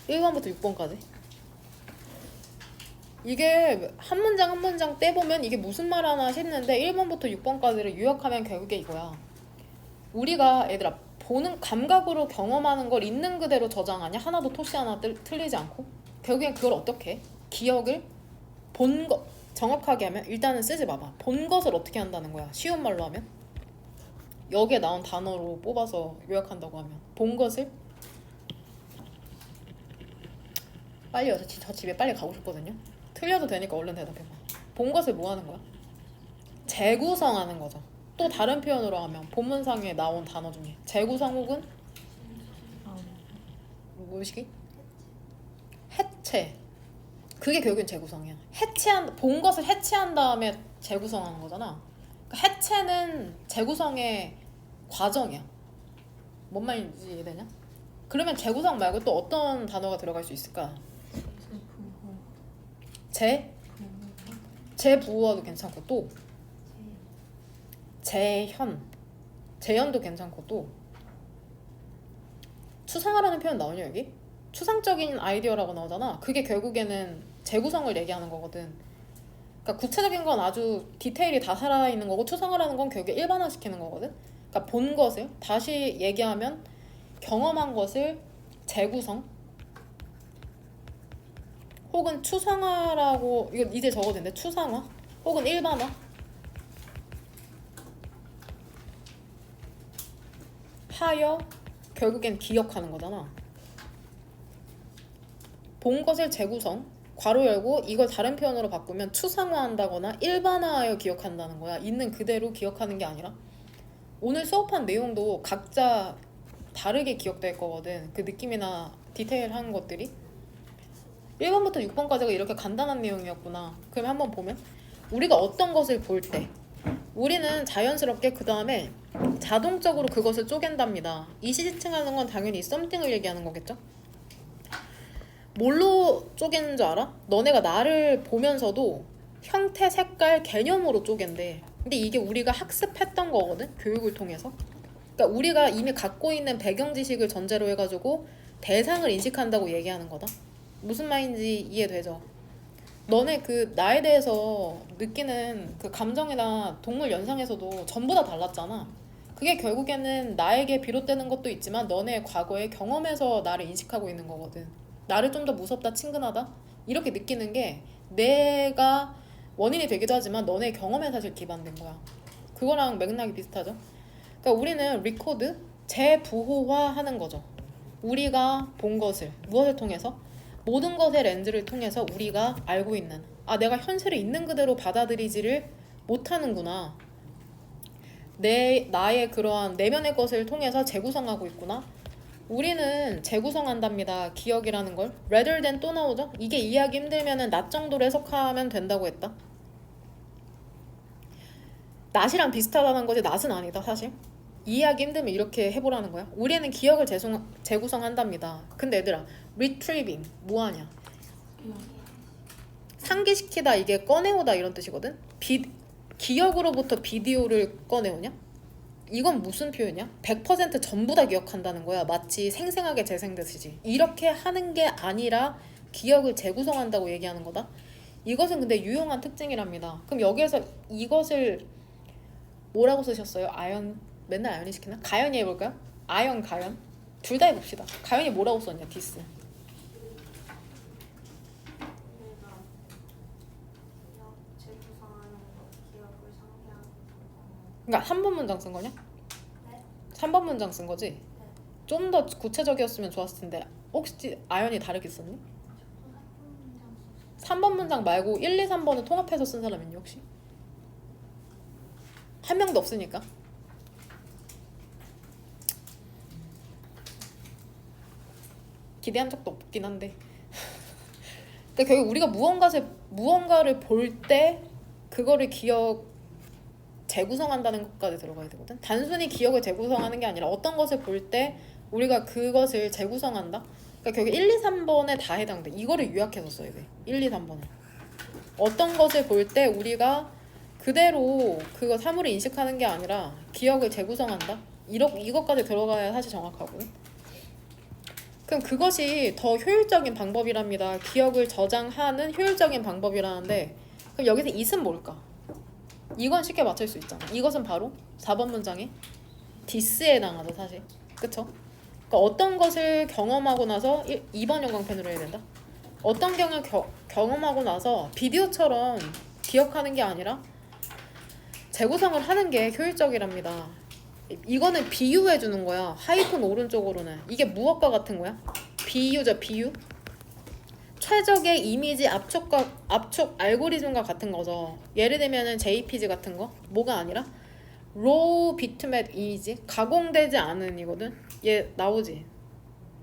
1번부터 6번까지. 이게 한 문장 한 문장 떼보면 이게 무슨 말 하나 싶는데 1번부터 6번까지를 요약하면 결국에 이거야. 우리가 얘들아 보는 감각으로 경험하는 걸 있는 그대로 저장하냐? 하나도 토시 하나 틀리지 않고. 결국엔 그걸 어떻게 해? 기억을 본 것 정확하게 하면 일단은 쓰지 마봐. 본 것을 어떻게 한다는 거야? 쉬운 말로 하면 여기에 나온 단어로 뽑아서 요약한다고 하면 본 것을 빨리 와서 저 집에 빨리 가고 싶거든요. 틀려도 되니까 얼른 대답해봐. 본 것을 뭐 하는 거야? 재구성하는 거죠. 또 다른 표현으로 하면 본문상에 나온 단어 중에 재구성 혹은 뭐시기? 해체. 그게 결국엔 재구성이야. 본 것을 해체한 다음에 재구성하는 거잖아. 그러니까 해체는 재구성의 과정이야. 뭔 말인지 이해되냐? 그러면 재구성 말고 또 어떤 단어가 들어갈 수 있을까? 재부호도 괜찮고 또 재현도 괜찮고 또 추상화라는 표현 나오냐 여기? 추상적인 아이디어라고 나오잖아. 그게 결국에는 재구성을 얘기하는 거거든. 그러니까 구체적인 건 아주 디테일이 다 살아있는 거고 추상화라는 건 결국에 일반화시키는 거거든. 그러니까 본 것을 다시 얘기하면 경험한 것을 재구성 혹은 추상화라고 이거 이제 적어도 되는데 추상화 혹은 일반화 하여 결국엔 기억하는 거잖아. 본 것을 재구성 괄호 열고 이걸 다른 표현으로 바꾸면 추상화한다거나 일반화하여 기억한다는 거야. 있는 그대로 기억하는 게 아니라. 오늘 수업한 내용도 각자 다르게 기억될 거거든. 그 느낌이나 디테일한 것들이. 1번부터 6번까지가 이렇게 간단한 내용이었구나. 그럼 한번 보면 우리가 어떤 것을 볼 때 우리는 자연스럽게 그 다음에 자동적으로 그것을 쪼갠답니다. 이 시칭하는 건 당연히 something을 얘기하는 거겠죠? 뭘로 쪼개는 줄 알아? 너네가 나를 보면서도 형태, 색깔, 개념으로 쪼갠대. 근데 이게 우리가 학습했던 거거든? 교육을 통해서. 그러니까 우리가 이미 갖고 있는 배경 지식을 전제로 해가지고 대상을 인식한다고 얘기하는 거다. 무슨 말인지 이해되죠? 너네 그 나에 대해서 느끼는 그 감정이나 동물 연상에서도 전부 다 달랐잖아. 그게 결국에는 나에게 비롯되는 것도 있지만 너네의 과거의 경험에서 나를 인식하고 있는 거거든. 나를 좀 더 무섭다, 친근하다 이렇게 느끼는 게 내가 원인이 되기도 하지만 너네의 경험에 사실 기반된 거야. 그거랑 맥락이 비슷하죠. 그러니까 우리는 리코드, 재부호화하는 거죠. 우리가 본 것을 무엇을 통해서? 모든 것의 렌즈를 통해서 우리가 알고 있는, 아 내가 현실을 있는 그대로 받아들이지를 못하는구나. 나의 그러한 내면의 것을 통해서 재구성하고 있구나. 우리는 재구성한답니다. 기억이라는 걸. rather than 또 나오죠? 이게 이해하기 힘들면은 낫 정도로 해석하면 된다고 했다. 낫이랑 비슷하다는 거지 낫은 아니다 사실. 이해하기 힘들면 이렇게 해보라는 거야. 우리는 기억을 재구성한답니다. 근데 얘들아, retrieving 뭐하냐? 상기시키다, 이게 꺼내오다 이런 뜻이거든. 기억으로부터 비디오를 꺼내오냐? 이건 무슨 표현이야? 100% 전부 다 기억한다는 거야. 마치 생생하게 재생되듯이. 이렇게 하는 게 아니라 기억을 재구성한다고 얘기하는 거다. 이것은 근데 유용한 특징이랍니다. 그럼 여기에서 이것을 뭐라고 쓰셨어요? 아연, 맨날 아연이 시키나? 가연이 해볼까요? 아연, 가연 둘 다 해봅시다. 가연이 뭐라고 썼냐? 디스. 그러니까 3번 문장 쓴 거냐? 네. 3번 문장 쓴 거지? 네. 좀 더 구체적이었으면 좋았을 텐데 혹시 아연이 다르게 썼니? 3번 문장 말고 1, 2, 3번은 통합해서 쓴 사람 있니 혹시? 한 명도 없으니까. 기대한 적도 없긴 한데 그러니까 결국 우리가 무언가를 볼 때 그거를 재구성한다는 것까지 들어가야 되거든. 단순히 기억을 재구성하는 게 아니라 어떤 것을 볼 때 우리가 그것을 재구성한다. 그러니까 결국 1, 2, 3번에 다 해당돼. 이거를 요약해서 써야 돼. 1, 2, 3번을. 어떤 것을 볼 때 우리가 그대로 그거 사물을 인식하는 게 아니라 기억을 재구성한다. 이것까지 들어가야 사실 정확하거든. 그럼 그것이 더 효율적인 방법이랍니다. 기억을 저장하는 효율적인 방법이라는데 그럼 여기서 it은 뭘까? 이건 쉽게 맞출 수 있잖아. 이것은 바로 4번 문장에 this에 해당하죠 사실. 그쵸? 그러니까 어떤 것을 경험하고 나서 2번 영광펜으로 해야 된다. 어떤 경험하고 나서 비디오처럼 기억하는 게 아니라 재구성을 하는 게 효율적이랍니다. 이거는 비유해 주는 거야. 하이픈 오른쪽으로는 이게 무엇과 같은 거야? 비유죠. 비유. 최적의 이미지 압축 알고리즘과 같은 거죠. 예를 들면은 JPG 같은 거. 뭐가 아니라 raw bitmap 이미지, 가공되지 않은 이거든. 얘 나오지?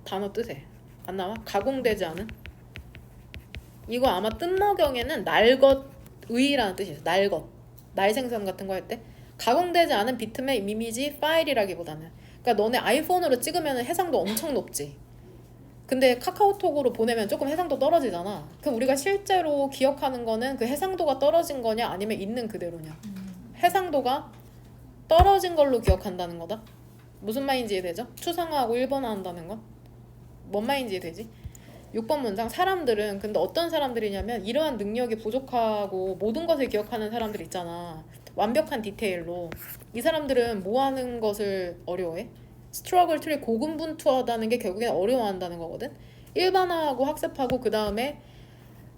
단어 뜻에 안 나와? 가공되지 않은. 이거 아마 뜻먹영에는 날것의라는 뜻이에요. 날 생성 같은 거 할 때 가공되지 않은 비트맵 이미지 파일이라기보다는, 그러니까 너네 아이폰으로 찍으면 해상도 엄청 높지. 근데 카카오톡으로 보내면 조금 해상도 떨어지잖아. 그럼 우리가 실제로 기억하는 거는 그 해상도가 떨어진 거냐 아니면 있는 그대로냐. 해상도가 떨어진 걸로 기억한다는 거다. 무슨 말인지 이해되죠? 추상화하고 일본화한다는 건 뭔 말인지 이해되지? 6번 문장, 사람들은 근데 어떤 사람들이냐면 이러한 능력이 부족하고 모든 것을 기억하는 사람들 있잖아. 완벽한 디테일로. 이 사람들은 뭐 하는 것을 어려워해? 스트러글 트리, 고군분투하다는 게 결국엔 어려워한다는 거거든. 일반화하고 학습하고 그 다음에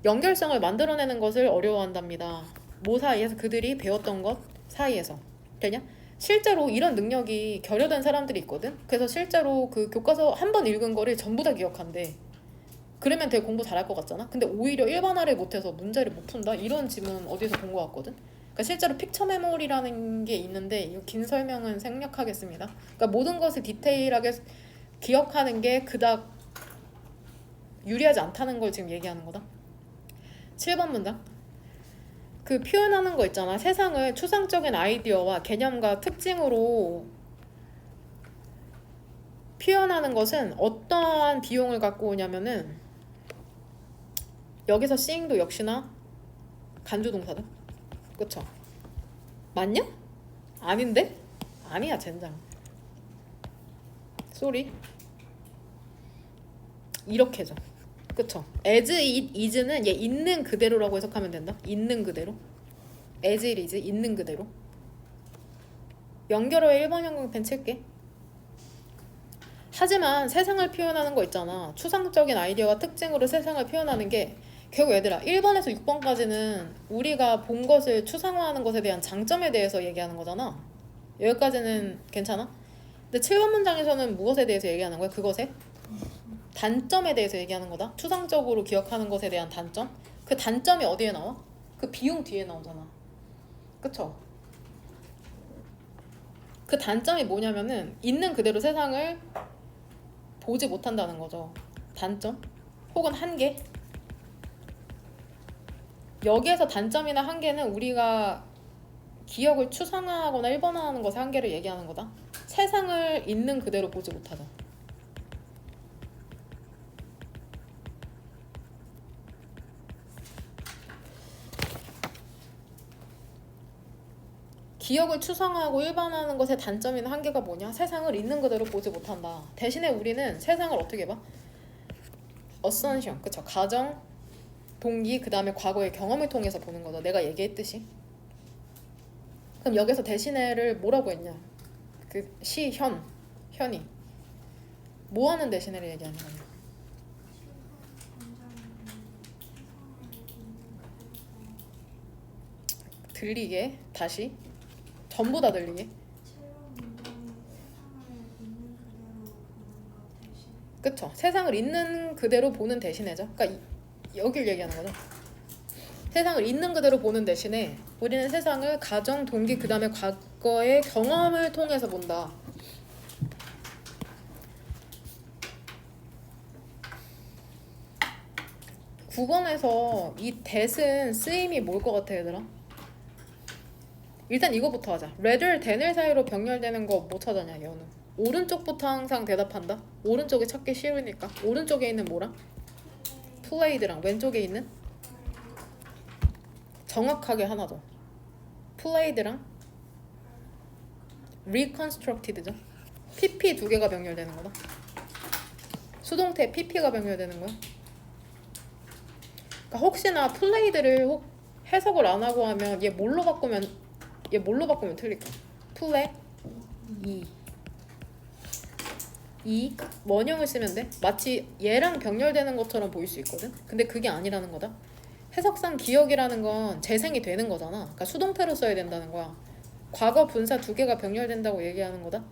연결성을 만들어내는 것을 어려워한답니다. 뭐 사이에서? 그들이 배웠던 것 사이에서. 되냐? 실제로 이런 능력이 결여된 사람들이 있거든. 그래서 실제로 그 교과서 한 번 읽은 거를 전부 다 기억한대. 그러면 되게 공부 잘할 것 같잖아. 근데 오히려 일반화를 못해서 문제를 못 푼다? 이런 질문 어디서 본 것 같거든. 그러니까 실제로 픽처 메모리라는 게 있는데 이 긴 설명은 생략하겠습니다. 그러니까 모든 것을 디테일하게 기억하는 게 그닥 유리하지 않다는 걸 지금 얘기하는 거다. 7번 문장. 그 표현하는 거 있잖아. 세상을 추상적인 아이디어와 개념과 특징으로 표현하는 것은 어떠한 비용을 갖고 오냐면은 여기서 seeing도 역시나 간주동사다. 그쵸? 맞냐? 아닌데? 아니야 젠장. 쏘리. 이렇게 해줘. 그쵸? as it is는 얘 있는 그대로라고 해석하면 된다. 있는 그대로. as it is 있는 그대로. 연결어의 1번 형광펜 칠게. 하지만 세상을 표현하는 거 있잖아. 추상적인 아이디어와 특징으로 세상을 표현하는 게 결국 얘들아 1번에서 6번까지는 우리가 본 것을 추상화하는 것에 대한 장점에 대해서 얘기하는 거잖아. 여기까지는 괜찮아? 근데 7번 문장에서는 무엇에 대해서 얘기하는 거야? 그것의 단점에 대해서 얘기하는 거다. 추상적으로 기억하는 것에 대한 단점. 그 단점이 어디에 나와? 그 비용 뒤에 나오잖아. 그쵸? 그 단점이 뭐냐면은 있는 그대로 세상을 보지 못한다는 거죠. 단점 혹은 한계. 여기에서 단점이나 한계는 우리가 기억을 추상화하거나 일반화하는 것의 한계를 얘기하는 거다. 세상을 있는 그대로 보지 못하다. 기억을 추상화하고 일반화하는 것의 단점이나 한계가 뭐냐? 세상을 있는 그대로 보지 못한다. 대신에 우리는 세상을 어떻게 봐? assumption, 그쵸? 가정, 동기, 그 다음에 과거의 경험을 통해서 보는 거죠. 내가 얘기했듯이. 그럼 여기서 대신에를 뭐라고 했냐? 그 현이 뭐 하는 대신에를 얘기하는 거냐? 들리게 다시 전부 다 들리게. 그쵸? 세상을 있는 그대로 보는 대신에죠. 그러니까 여길 얘기하는 거죠. 세상을 있는 그대로 보는 대신에 우리는 세상을 가정, 동기, 그 다음에 과거의 경험을 통해서 본다. 국어에서 이 that은 쓰임이 뭘 것 같아 얘들아? 일단 이거부터 하자. rather than을 사이로 병렬되는 거 못 찾았냐 연우? 오른쪽부터 항상 대답한다. 오른쪽이 찾기 쉬우니까. 오른쪽에 있는 뭐랑? played랑 왼쪽에 있는? 정확하게 하나 더. played랑 reconstructed죠. pp 두 개가 병렬되는 거다. 수동태 pp가 병렬되는 거야. 그러니까 혹시나 played를 해석을 안 하고 하면 얘 뭘로 바꾸면 틀릴까? play 이 원형을 쓰면 돼. 마치 얘랑 병렬되는 것처럼 보일 수 있거든. 근데 그게 아니라는 거다. 해석상 기억이라는 건 재생이 되는 거잖아. 그러니까 수동태로 써야 된다는 거야. 과거 분사 두 개가 병렬된다고 얘기하는 거다.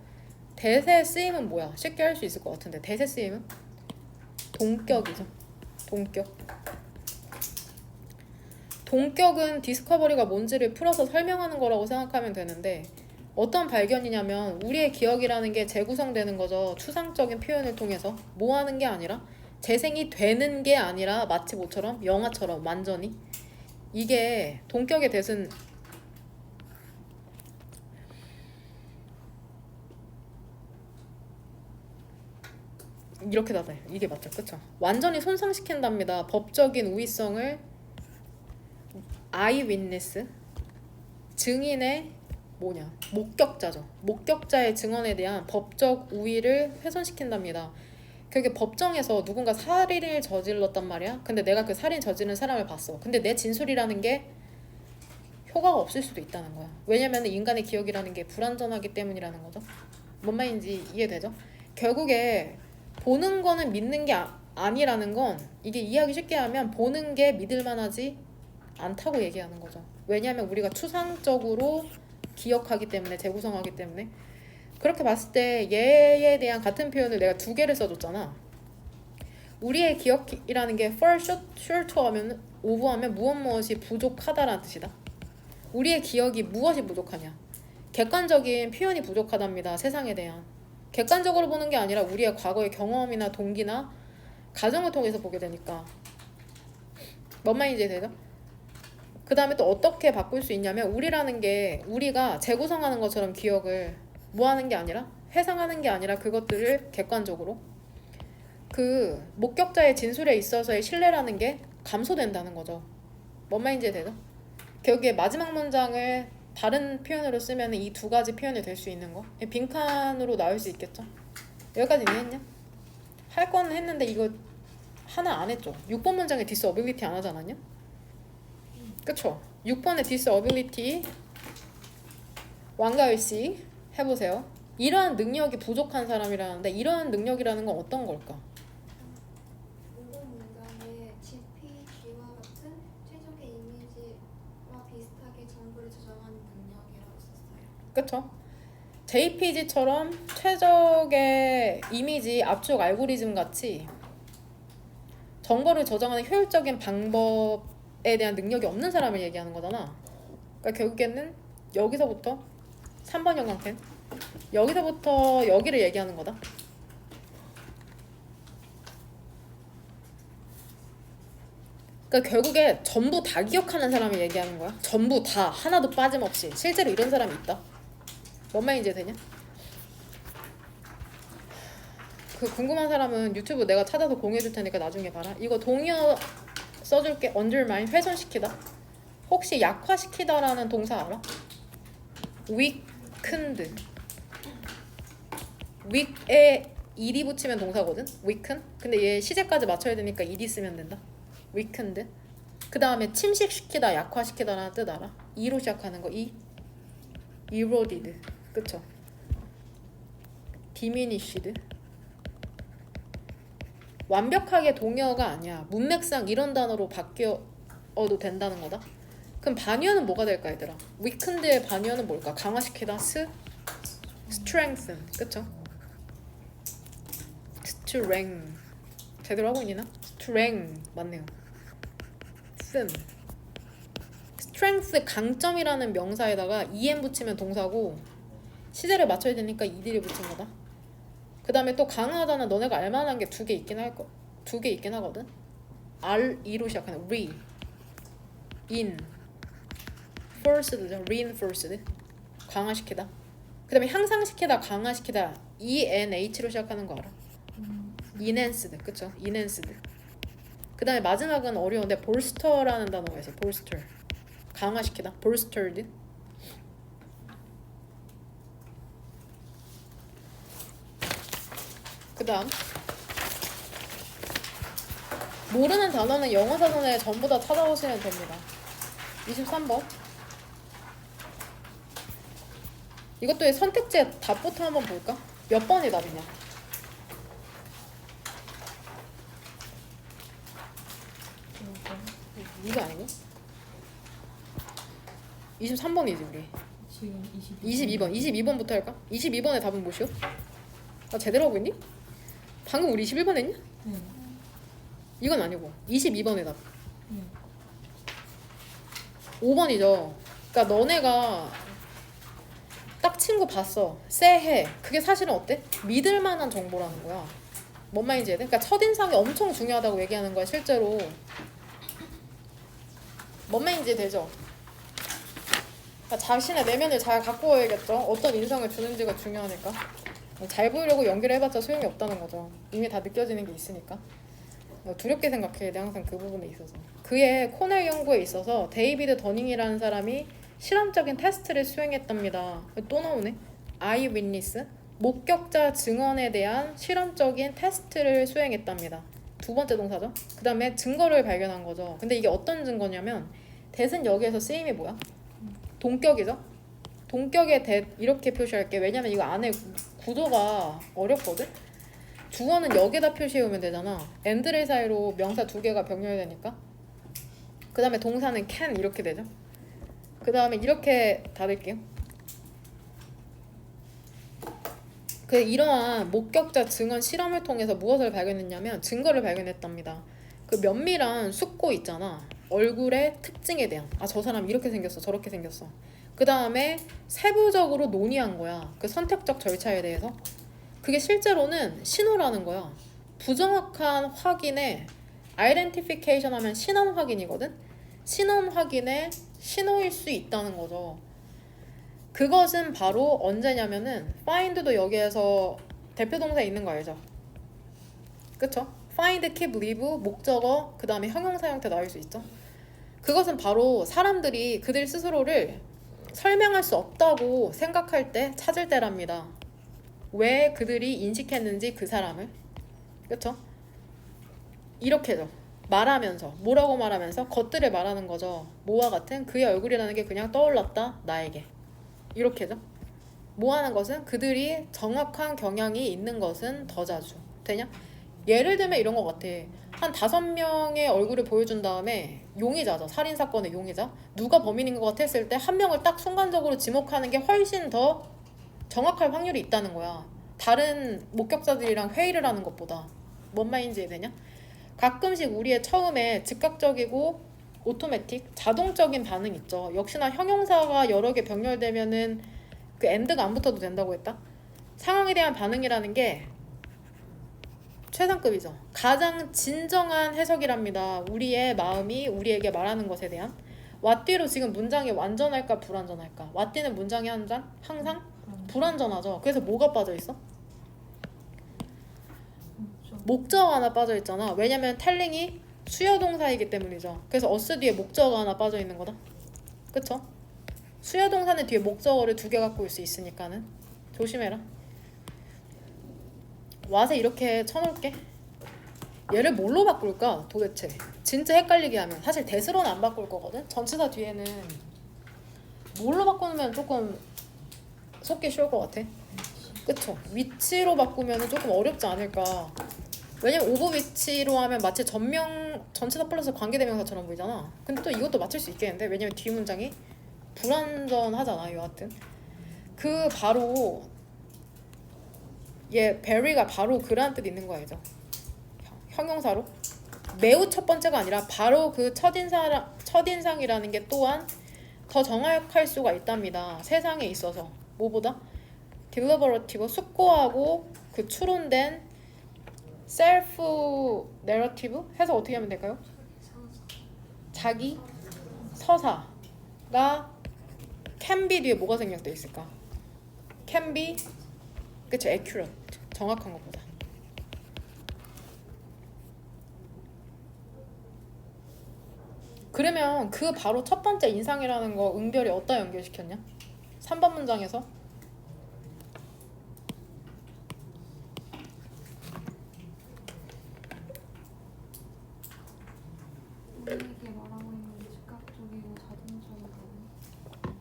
대세 쓰임은 뭐야? 쉽게 할 수 있을 것 같은데 대세 쓰임은 동격이죠. 동격은 디스커버리가 뭔지를 풀어서 설명하는 거라고 생각하면 되는데 어떤 발견이냐면 우리의 기억이라는 게 재구성되는 거죠. 추상적인 표현을 통해서 뭐 하는 게 아니라 재생이 되는 게 아니라 마치 뭐처럼 영화처럼 완전히 이게 동격의 대은 이렇게 닫아요. 이게 맞죠? 그쵸? 완전히 손상시킨답니다. 법적인 우위성을 eyewitness 증인의 뭐냐? 목격자죠. 목격자의 증언에 대한 법적 우위를 훼손시킨답니다. 그게 법정에서 누군가 살인을 저질렀단 말이야. 근데 내가 그 살인 저지른 사람을 봤어. 근데 내 진술이라는 게 효과가 없을 수도 있다는 거야. 왜냐면 인간의 기억이라는 게 불완전하기 때문이라는 거죠. 뭔 말인지 이해되죠? 결국에 보는 거는 믿는 게 아니라는 건 이게 이해하기 쉽게 하면 보는 게 믿을만하지 않다고 얘기하는 거죠. 왜냐하면 우리가 추상적으로 기억하기 때문에 재구성하기 때문에 그렇게 봤을 때 얘에 대한 같은 표현을 내가 두 개를 써줬잖아. 우리의 기억이라는 게 fall short 하면 over하면 무엇이 부족하다라는 뜻이다. 우리의 기억이 무엇이 부족하냐? 객관적인 표현이 부족하답니다. 세상에 대한. 객관적으로 보는 게 아니라 우리의 과거의 경험이나 동기나 가정을 통해서 보게 되니까. 뭔 말인지 되죠? 그 다음에 또 어떻게 바꿀 수 있냐면 우리라는 게 우리가 재구성하는 것처럼 기억을 뭐 하는 게 아니라 회상하는 게 아니라 그것들을 객관적으로 그 목격자의 진술에 있어서의 신뢰라는 게 감소된다는 거죠. 뭔 말인지 되죠? 결국에 마지막 문장을 다른 표현으로 쓰면 이 두 가지 표현이 될 수 있는 거. 빈칸으로 나올 수 있겠죠? 여기까지 이해했냐? 할 거는 했는데 이거 하나 안 했죠? 6번 문장에 disability 안 하지 않았냐? 그쵸? 6번에 disability 왕가을씨 해보세요. 이러한 능력이 부족한 사람이라는데 이러한 능력이라는 건 어떤 걸까? 모든 문장에 GPG와 같은 최적의 이미지와 비슷하게 정보를 저장하는 능력이라고 썼어요. 그쵸? JPG처럼 최적의 이미지 압축 알고리즘 같이 정보를 저장하는 효율적인 방법에 대한 능력이 없는 사람을 얘기하는 거잖아. 그러니까 결국에는 여기서부터 3번 형광펜 여기서부터 여기를 얘기하는 거다. 그러니까 결국에 전부 다 기억하는 사람을 얘기하는 거야. 전부 다 하나도 빠짐없이. 실제로 이런 사람이 있다. 뭔 말인지 되냐? 그 궁금한 사람은 유튜브 내가 찾아서 공유해줄 테니까 나중에 봐라. 이거 동의어 써줄게. undermine 훼손시키다. 혹시 약화시키다라는 동사 알아? weakened. weak에 ed이 붙이면 동사거든. weaken. 근데 얘 시제까지 맞춰야 되니까 ed 쓰면 된다. weakened. 그 다음에 침식시키다, 약화시키다라는 뜻 알아? e로 시작하는 거. eroded. 그쵸? diminished. 완벽하게 동의어가 아니야. 문맥상 이런 단어로 바뀌어도 된다는 거다. 그럼 반의어는 뭐가 될까 얘들아? weakened의 반의어는 뭘까? 강화시키다, strengthen. 그쵸? strength. 제대로 하고 있나? strength 맞네요. strength 강점이라는 명사에다가 en 붙이면 동사고 시제를 맞춰야 되니까 ed를 붙인 거다. 그 다음에 또 강하다는 너네가 알만한 게 두 개 있긴 하거든. R-E로 시작하는 re, in, forced죠. reinforced 강화시키다. 그 다음에 향상시키다, 강화시키다 E-N-H로 시작하는 거 알아? enhanced. 그쵸? enhanced. 그 다음에 마지막은 어려운데 bolster라는 단어가 있어요. bolster 강화시키다, bolstered. 그 다음 모르는 단어는 영어 사전에 전부 다 찾아오시면 됩니다. 23번 이것도 선택지의 답부터 한번 볼까? 몇 번이 답이냐? 이거 아니고? 23번이지 우리. 지금 22번 22번부터 할까? 22번의 답은 뭐시오? 나 제대로 하고 있니? 방금 우리 21번 했냐? 네. 이건 아니고 22번의 답 네. 5번이죠. 그러니까 너네가 딱 친구 봤어. 쎄해. 그게 사실은 어때? 믿을 만한 정보라는 거야. 뭔 말인지 이해돼? 그러니까 첫인상이 엄청 중요하다고 얘기하는 거야 실제로. 뭔 말인지 되죠? 그러니까 자신의 내면을 잘 갖고 와야겠죠. 어떤 인상을 주는지가 중요하니까. 잘 보이려고 연기를 해봤자 소용이 없다는 거죠. 이미 다 느껴지는 게 있으니까. 두렵게 생각해. 내 항상 그 부분에 있어서. 그의 코넬 연구에 있어서 데이비드 더닝이라는 사람이 실험적인 테스트를 수행했답니다. 또 나오네. 아이위니스 목격자 증언에 대한 실험적인 테스트를 수행했답니다. 두 번째 동사죠. 그 다음에 증거를 발견한 거죠. 근데 이게 어떤 증거냐면 대은 여기에서 쓰임이 뭐야? 동격이죠. 동격의 대 이렇게 표시할게. 왜냐면 이거 안에 구조가 어렵거든. 주어는 여기다 표시해오면 되잖아. and를 사이로 명사 두 개가 병렬되니까. 그 다음에 동사는 can 이렇게 되죠. 그 다음에 이렇게 닫을게요. 그 이러한 목격자 증언 실험을 통해서 무엇을 발견했냐면 증거를 발견했답니다. 그 면밀한 숙고 있잖아. 얼굴의 특징에 대한 저 사람 이렇게 생겼어 저렇게 생겼어. 그 다음에 세부적으로 논의한 거야. 그 선택적 절차에 대해서. 그게 실제로는 신호라는 거야. 부정확한 확인에 identification 하면 신원 확인이거든. 신원 확인의 신호일 수 있다는 거죠. 그것은 바로 언제냐면은 find도 여기에서 대표 동사에 있는 거 알죠? 그쵸? find, keep, leave, 목적어, 그 다음에 형용사 형태 나올 수 있죠? 그것은 바로 사람들이 그들 스스로를 설명할 수 없다고 생각할 때 찾을 때랍니다. 왜 그들이 인식했는지 그 사람을. 그쵸? 이렇게죠. 말하면서 뭐라고 말하면서 것들을 말하는 거죠. 뭐와 같은 그의 얼굴이라는 게 그냥 떠올랐다 나에게. 이렇게죠. 뭐 하는 것은 그들이 정확한 경향이 있는 것은 더 자주. 되냐? 예를 들면 이런 것 같아. 한 5명의 얼굴을 보여준 다음에 용의자죠. 살인사건의 용의자. 누가 범인인 것 같아 했을 때 한 명을 딱 순간적으로 지목하는 게 훨씬 더 정확할 확률이 있다는 거야. 다른 목격자들이랑 회의를 하는 것보다. 뭔 말인지 이해되냐? 가끔씩 우리의 처음에 즉각적이고 오토매틱, 자동적인 반응 있죠. 역시나 형용사가 여러 개 병렬되면은 그 엔드가 안 붙어도 된다고 했다. 상황에 대한 반응이라는 게 최상급이죠. 가장 진정한 해석이랍니다. 우리의 마음이 우리에게 말하는 것에 대한. 왓뒤로 지금 문장이 완전할까 불완전할까? 왓뒤는 문장이 항상 불완전하죠. 그래서 뭐가 빠져 있어? 목적어 하나 빠져 있잖아. 왜냐면 telling이 수요 동사이기 때문이죠. 그래서 us 뒤에 목적어 하나 빠져 있는 거다. 그쵸? 수요 동사는 뒤에 목적어를 2개 갖고 올 수 있으니까는 조심해라. 와서 이렇게 쳐놓을게. 얘를 뭘로 바꿀까 도대체? 진짜 헷갈리게 하면 사실 대수로는 안 바꿀 거거든. 전치사 뒤에는 뭘로 바꾸면 조금 속기 쉬울 것 같아. 그쵸? 위치로 바꾸면 조금 어렵지 않을까. 왜냐면 오브 위치로 하면 마치 전치사 플러스 관계대명사처럼 보이잖아. 근데 또 이것도 맞출 수 있겠는데 왜냐면 뒤 문장이 불완전하잖아. 여하튼 그 바로 얘 베리가 바로 그런 뜻 있는 거 알죠? 형용사로 매우 첫 번째가 아니라 바로 그 첫인상이라는 게 또한 더 정확할 수가 있답니다. 세상에 있어서 뭐보다 딜러버러티브 숙고하고 그 추론된 셀프 내러티브 해서 어떻게 하면 될까요? 자기 서사가 can be 뒤에 뭐가 생략돼 있을까? can be 그쵸 accurate 정확한 것보다. 그러면 그 바로 첫 번째 인상이라는 거 응별이 어디다 연결시켰냐? 3번 문장에서 우리에게 말하고 있는 즉각적이고 자동적인 반응.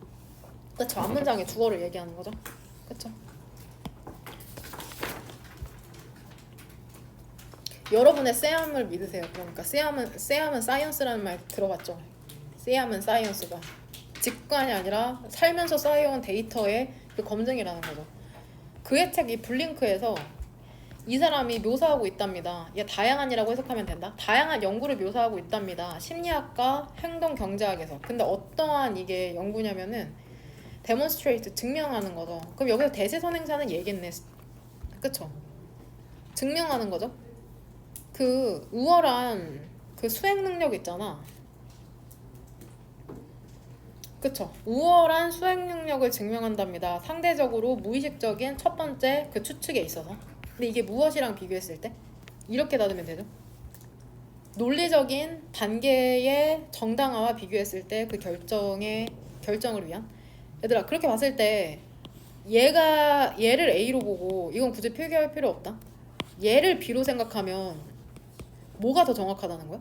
그쵸 앞문장의 주어를 얘기하는 거죠. 그쵸? 여러분의 쎄함을 믿으세요. 그러니까 쎄함은 사이언스라는 말 들어봤죠? 쎄함은 사이언스가 직관이 아니라 살면서 쌓여온 데이터의 그 검증이라는 거죠. 그의 책 이 블링크에서 이 사람이 묘사하고 있답니다. 얘 다양한이라고 해석하면 된다. 다양한 연구를 묘사하고 있답니다. 심리학과 행동경제학에서. 근데 어떠한 이게 연구냐면은 demonstrate 증명하는 거죠. 그럼 여기서 대세선행사는 얘겠네. 그쵸? 증명하는 거죠. 그 우월한 그 수행 능력 있잖아. 그쵸? 우월한 수행 능력을 증명한답니다. 상대적으로 무의식적인 첫 번째 그 추측에 있어서. 근데 이게 무엇이랑 비교했을 때? 이렇게 닫으면 되죠. 논리적인 단계의 정당화와 비교했을 때 그 결정을 위한. 얘들아 그렇게 봤을 때 얘를 A로 보고 이건 굳이 필기할 필요 없다. 얘를 B로 생각하면 뭐가 더 정확하다는 거야?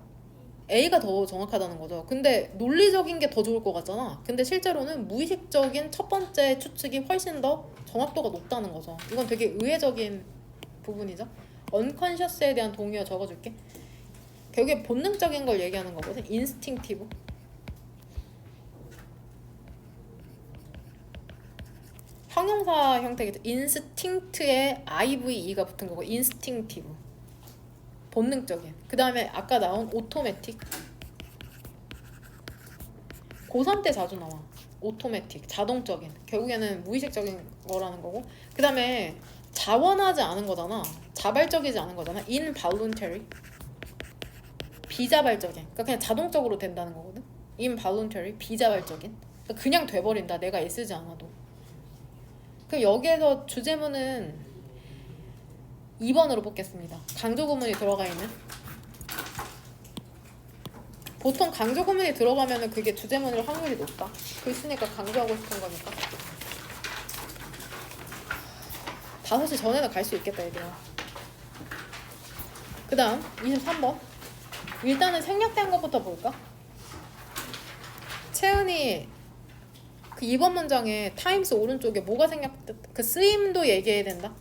A가 더 정확하다는 거죠. 근데 논리적인 게 더 좋을 것 같잖아. 근데 실제로는 무의식적인 첫 번째 추측이 훨씬 더 정확도가 높다는 거죠. 이건 되게 의외적인 부분이죠. 언컨셔스에 대한 동의어 적어줄게. 결국에 본능적인 걸 얘기하는 거거든. 인스팅티브. 형용사 형태겠죠. 인스팅트에 IVE가 붙은 거고 인스팅티브. 본능적인. 그 다음에 아까 나온 오토매틱. 고3 때 자주 나와. 오토매틱, 자동적인. 결국에는 무의식적인 거라는 거고. 그 다음에 자원하지 않은 거잖아. 자발적이지 않은 거잖아. involuntary. 비자발적인. 그러니까 그냥 자동적으로 된다는 거거든. involuntary, 비자발적인. 그러니까 그냥 돼버린다. 내가 애쓰지 않아도. 그럼 여기에서 주제문은 2번으로 뽑겠습니다. 강조 구문이 들어가 있는. 보통 강조 구문이 들어가면은 그게 주제문일 확률이 높다. 글쓰니까 강조하고 싶은 거니까. 5시 전에는 갈 수 있겠다 얘들아. 그 다음 23번. 일단은 생략된 것부터 볼까? 채은이 그 2번 문장에 타임스 오른쪽에 뭐가 생략된, 그 쓰임도 얘기해야 된다?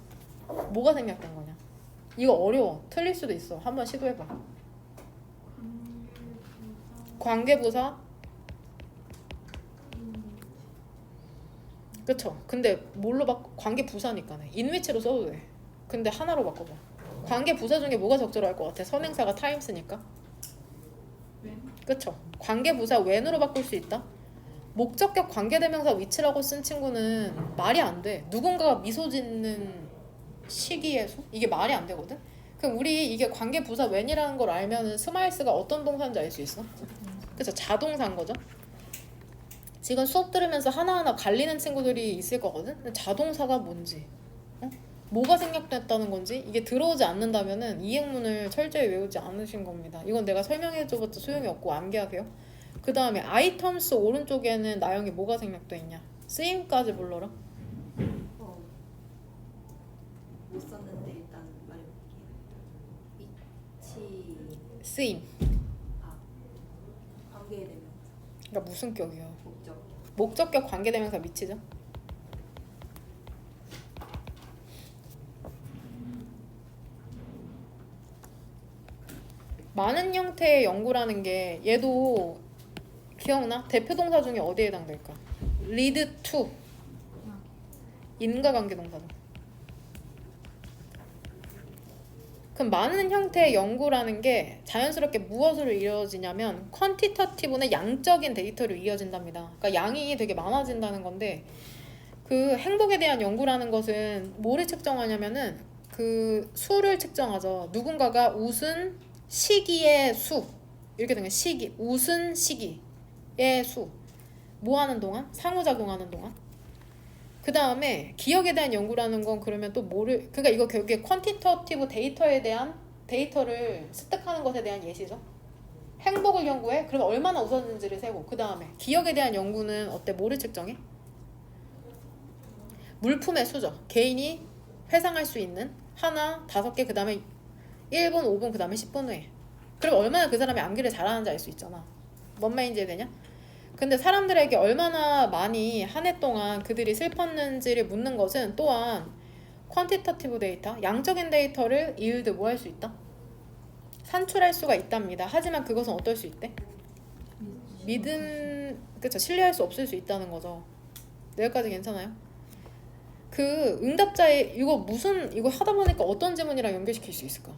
뭐가 생략된 거냐? 이거 어려워. 틀릴 수도 있어. 한번 시도해봐. 관계부사. 그쵸? 근데 뭘로 바꿔? 관계부사니까네. 인위치로 써도 돼. 근데 하나로 바꿔봐. 관계부사 중에 뭐가 적절할 것 같아? 선행사가 타임스니까. 그쵸? 관계부사 when으로 바꿀 수 있다? 목적격 관계대명사 위치라고 쓴 친구는 말이 안 돼. 누군가가 미소 짓는 시기의 수? 이게 말이 안 되거든? 그럼 우리 이게 관계부사 when이라는 걸 알면은 스마일스가 어떤 동사인지 알 수 있어? 그쵸? 자동사인 거죠? 지금 수업 들으면서 하나하나 갈리는 친구들이 있을 거거든? 근데 자동사가 뭔지, 뭐가 생략됐다는 건지 이게 들어오지 않는다면은 이행문을 철저히 외우지 않으신 겁니다. 이건 내가 설명해줘봤자 소용이 없고 암기하세요. 그 다음에 아이템스 오른쪽에는 나영이 뭐가 생략돼 있냐? 쓰임까지 불러라. 못 썼는데 일단 말해볼게요. 위치 쓰임. 관계대명사 그러니까 무슨 격이야? 목적 목적격 관계대명사 미치죠? 많은 형태의 연구라는 게 얘도 기억나? 대표 동사 중에 어디에 해당될까? lead to 인과관계 동사다. 그럼 많은 형태의 연구라는 게 자연스럽게 무엇으로 이루어지냐면 퀀티터티브는 양적인 데이터로 이어진답니다. 그러니까 양이 되게 많아진다는 건데 그 행복에 대한 연구라는 것은 뭐를 측정하냐면은 그 수를 측정하죠. 누군가가 웃은 시기의 수 이렇게 된 게 시기 웃은 시기의 수 뭐 하는 동안? 상호작용하는 동안. 그 다음에 기억에 대한 연구라는 건 그러면 또 뭐를 그러니까 이거 결국에 퀀티터티브 데이터에 대한 데이터를 습득하는 것에 대한 예시죠. 행복을 연구해? 그러면 얼마나 웃었는지를 세고 그 다음에 기억에 대한 연구는 어때? 뭐를 측정해? 물품의 수죠. 개인이 회상할 수 있는 하나, 5개 그 다음에 1분, 5분 그 다음에 10분 후에 그럼 얼마나 그 사람이 암기를 잘하는지 알 수 있잖아. 뭔 말인지 되냐? 근데 사람들에게 얼마나 많이 한 해 동안 그들이 슬펐는지를 묻는 것은 또한 퀀티터티브 데이터, 양적인 데이터를 yield 뭐 할 수 있다? 산출할 수가 있답니다. 하지만 그것은 어떨 수 있대? 그쵸? 신뢰할 수 없을 수 있다는 거죠. 여기까지 괜찮아요? 그 응답자의 이거 하다 보니까 어떤 지문이랑 연결시킬 수 있을까?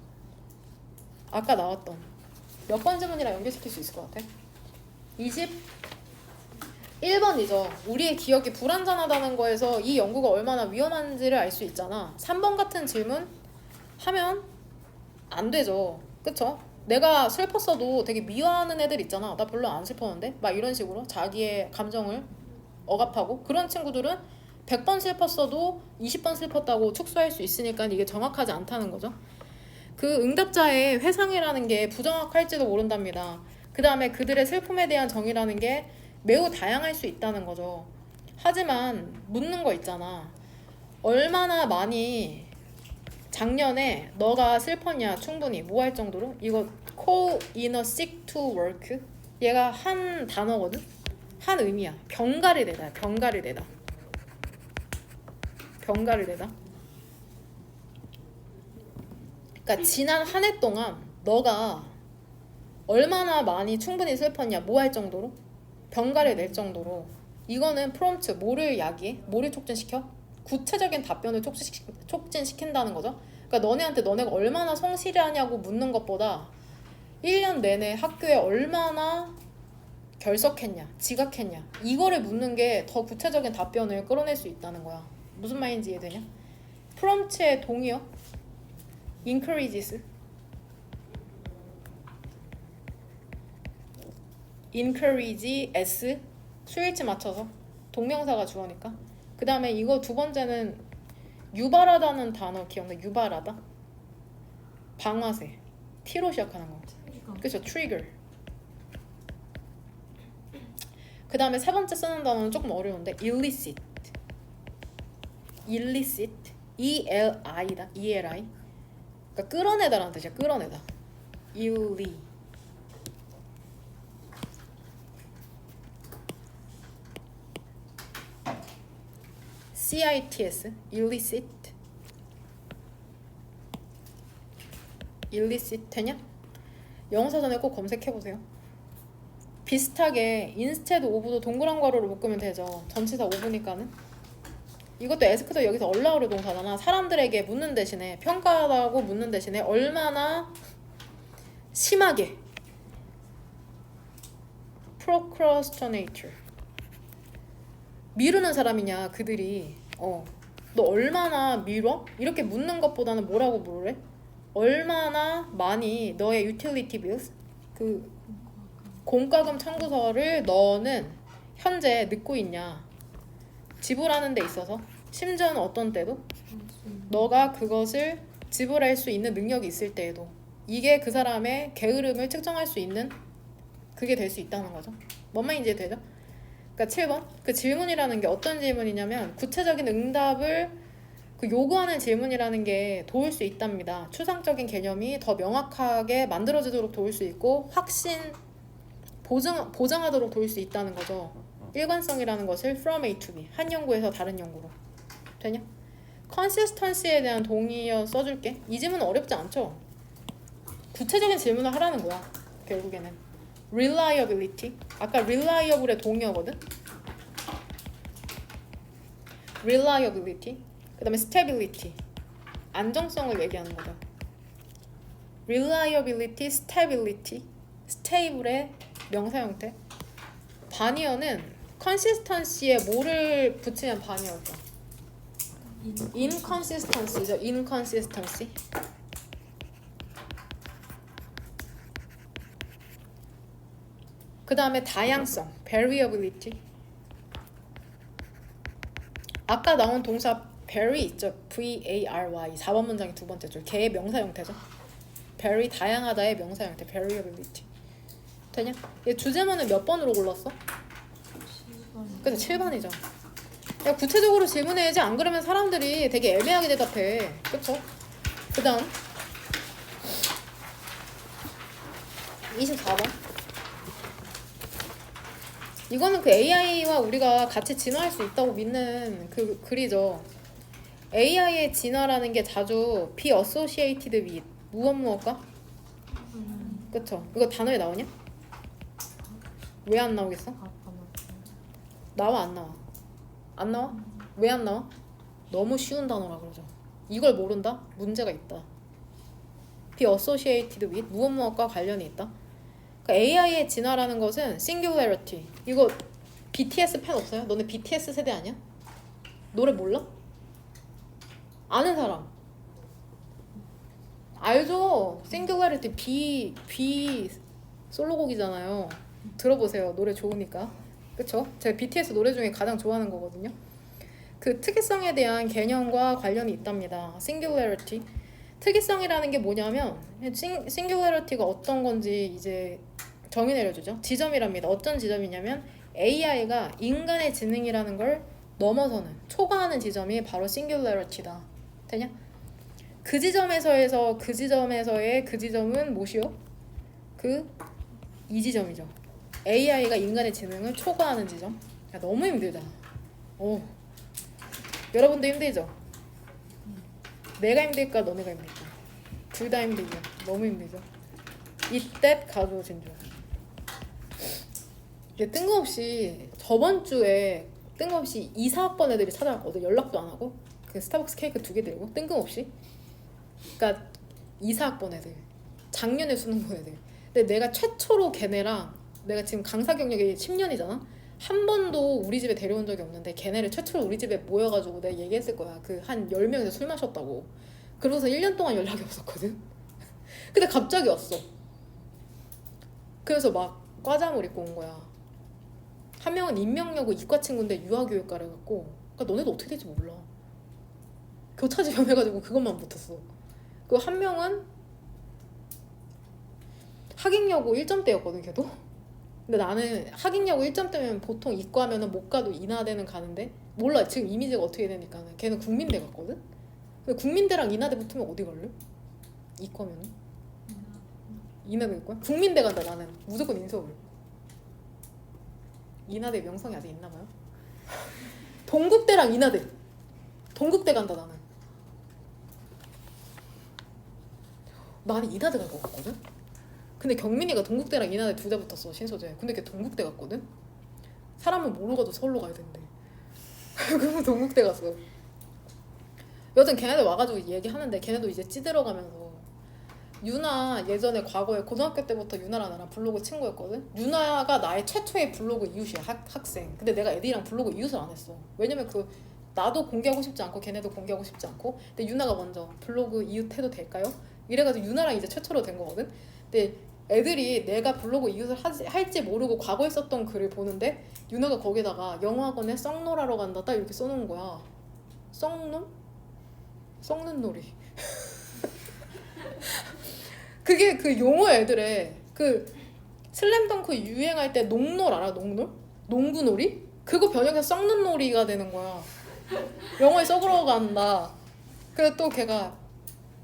아까 나왔던 몇 번 지문이랑 연결시킬 수 있을 것 같아? 21번이죠. 우리의 기억이 불완전하다는 거에서 이 연구가 얼마나 위험한지를 알 수 있잖아. 3번 같은 질문 하면 안 되죠. 그쵸? 내가 슬펐어도 되게 미워하는 애들 있잖아. 나 별로 안 슬펐는데? 막 이런 식으로 자기의 감정을 억압하고 그런 친구들은 100번 슬펐어도 20번 슬펐다고 축소할 수 있으니까 이게 정확하지 않다는 거죠. 그 응답자의 회상이라는 게 부정확할지도 모른답니다. 그 다음에 그들의 슬픔에 대한 정의라는 게 매우 다양할 수 있다는 거죠. 하지만 묻는 거 있잖아. 얼마나 많이 작년에 너가 슬펐냐 충분히 뭐 할 정도로? 이거 call in a sick to work 얘가 한 단어거든? 한 의미야. 병가를 내다. 병가를 내다. 병가를 내다. 그러니까 지난 한 해 동안 너가 얼마나 많이 충분히 슬펐냐 뭐 할 정도로? 병가를 낼 정도로. 이거는 프롬프트 뭐를 야기해? 뭐를 촉진시켜? 구체적인 답변을 촉진시킨다는 거죠. 그러니까 너네가 얼마나 성실하냐고 묻는 것보다 1년 내내 학교에 얼마나 결석했냐 지각했냐 이거를 묻는 게 더 구체적인 답변을 끌어낼 수 있다는 거야. 무슨 말인지 이해되냐? 프롬프트의 동의어 encourages encourage s 수일치 맞춰서 동명사가 주어니까 그 다음에 이거 두 번째는 유발하다는 단어 기억나? 유발하다? 방아쇠. T로 시작하는 거. 그쵸? trigger. 그 다음에 세 번째 쓰는 단어는 조금 어려운데 illicit. illicit. E-L-I다. E-L-I. 그러니까 끌어내다라는 뜻이야. 끌어내다. illi. C-I-T-S. illicit. illicit 되냐? 영어 사전에 꼭 검색해보세요. 비슷하게 instead of도 동그란 괄호로 묶으면 되죠. 전치사 of니까는. 이것도 ask도 여기서 얼라우르 동사잖아. 사람들에게 묻는 대신에 평가하다고 묻는 대신에 얼마나 심하게 procrastinator 미루는 사람이냐 그들이 너 얼마나 미뤄? 이렇게 묻는 것보다는 뭐라고 물으래? 얼마나 많이 너의 utility bills 그 공과금 청구서를 너는 현재 늦고 있냐 지불하는 데 있어서 심지어는 어떤 때도 너가 그것을 지불할 수 있는 능력이 있을 때에도 이게 그 사람의 게으름을 측정할 수 있는 그게 될 수 있다는 거죠. 뭔 말인지 되죠? 그러니까 7번 그 질문이라는 게 어떤 질문이냐면 구체적인 응답을 그 요구하는 질문이라는 게 도울 수 있답니다. 추상적인 개념이 더 명확하게 만들어지도록 도울 수 있고 보장하도록 도울 수 있다는 거죠. 일관성이라는 것을 from A to B 한 연구에서 다른 연구로 되냐? consistency에 대한 동의어 써줄게. 이 질문은 어렵지 않죠? 구체적인 질문을 하라는 거야. 결국에는 reliability 아까 reliable의 동의어거든. reliability 그 다음에 stability 안정성을 얘기하는 거죠. reliability, stability stable의 명사 형태. 반의어는 consistency에 뭐를 붙이면 반의어죠? inconsistency죠. inconsistency. 그 다음에 다양성 variability. 아까 나온 동사 vary 있죠. V-A-R-Y 4번 문장의 두 번째 줄 걔의 명사 형태죠. vary 다양하다의 명사 형태 variability 되냐? 얘 주제문을 몇 번으로 골랐어? 그래서 7번이죠. 야 구체적으로 질문해야지 안 그러면 사람들이 되게 애매하게 대답해. 그쵸? 그 다음 24번 이거는 그 AI와 우리가 같이 진화할 수 있다고 믿는 그 글이죠. AI의 진화라는 게 자주 be associated with 무엇과? 그쵸? 이거 단어에 나오냐? 왜 안 나오겠어? 나와 안 나와? 안 나와? 왜 안 나와? 너무 쉬운 단어라 그러죠. 이걸 모른다? 문제가 있다. be associated with 무엇과 관련이 있다. 그러니까 AI의 진화라는 것은 singularity. 이거 BTS 팬 없어요? 너네 BTS 세대 아니야? 노래 몰라? 아는 사람 알죠? singularity B 솔로곡이잖아요. 들어보세요. 노래 좋으니까. 그쵸? 제가 BTS 노래 중에 가장 좋아하는 거거든요. 그 특이성에 대한 개념과 관련이 있답니다. singularity. 특이성이라는 게 뭐냐면 singularity가 어떤 건지 이제 정의 내려주죠. 지점이랍니다. 어떤 지점이냐면 AI가 인간의 지능이라는 걸 넘어서는 초과하는 지점이 바로 singularity다. 되냐? 그 지점에서의 그 지점은 무엇이요? 이 지점이죠. AI가 인간의 지능을 초과하는 지점. 야, 너무 힘들다. 여러분도 힘들죠? 내가 힘들까 너네가 힘들까? 둘 다 힘들죠. 너무 힘들죠. 이때 가조 진주. 뜬금없이 저번 주에 뜬금없이 2, 4학번 애들이 찾아왔거든. 연락도 안 하고 그 스타벅스 케이크 2개 들고 뜬금없이. 그러니까 2, 4학번 애들 작년에 수능 본 애들. 근데 내가 최초로 걔네랑 내가 지금 강사 경력이 10년이잖아. 한 번도 우리 집에 데려온 적이 없는데 걔네를 최초로 우리 집에 모여가지고 내가 얘기했을 거야. 그 한 10명이서 술 마셨다고. 그러고서 1년 동안 연락이 없었거든. 근데 갑자기 왔어. 그래서 막 과잠을 입고 온 거야. 한 명은 인명여고 이과 친구인데 유아교육과를 갔고, 그러니까 그러니까 너네도 어떻게 될지 몰라. 교차지변 해가지고 그것만 붙었어. 그 한 명은 학익여고 1점대였거든 걔도. 근데 나는 학익여고 1점대면 보통 이과면은 못 가도 인하대는 가는데 몰라 지금 이미지가 어떻게 되니까는 걔는 국민대 갔거든. 근데 국민대랑 인하대 붙으면 어디 갈래? 이과면은 인하대 갈 거야? 국민대 간다 나는. 무조건 인서울. 인하대 명성이 아직 있나 봐요. 동국대랑 인하대. 동국대 간다 나는. 나는 인하대 갈 것 같거든? 근데 경민이가 동국대랑 인하대 둘 다 붙었어 신소재. 근데 걔 동국대 갔거든? 사람은 모르고 가도 서울로 가야 된대. 그래서 동국대 갔어. 여튼 걔네들 와가지고 얘기하는데 걔네도 이제 찌들어가면서 유나 예전에 과거에 고등학교 때부터 유나랑 나랑 블로그 친구였거든? 유나가 나의 최초의 블로그 이웃이야 학생. 근데 내가 애들이랑 블로그 이웃을 안 했어. 왜냐면 나도 공개하고 싶지 않고 걔네도 공개하고 싶지 않고. 근데 유나가 먼저 블로그 이웃 해도 될까요? 이래가지고 유나랑 이제 최초로 된 거거든. 근데 애들이 내가 블로그 이웃을 할지 모르고 과거에 썼던 글을 보는데 유나가 거기다가 영어학원에 썩놀하러 간다 딱 이렇게 써놓은 거야. 썩놀? 썩는 놀이. 그게 그 용어 애들의 그 슬램덩크 유행할 때 농놀 알아? 농놀? 농구놀이? 그거 변형해서 썩는 놀이가 되는 거야. 영어에 썩으러 간다. 그래서 또 걔가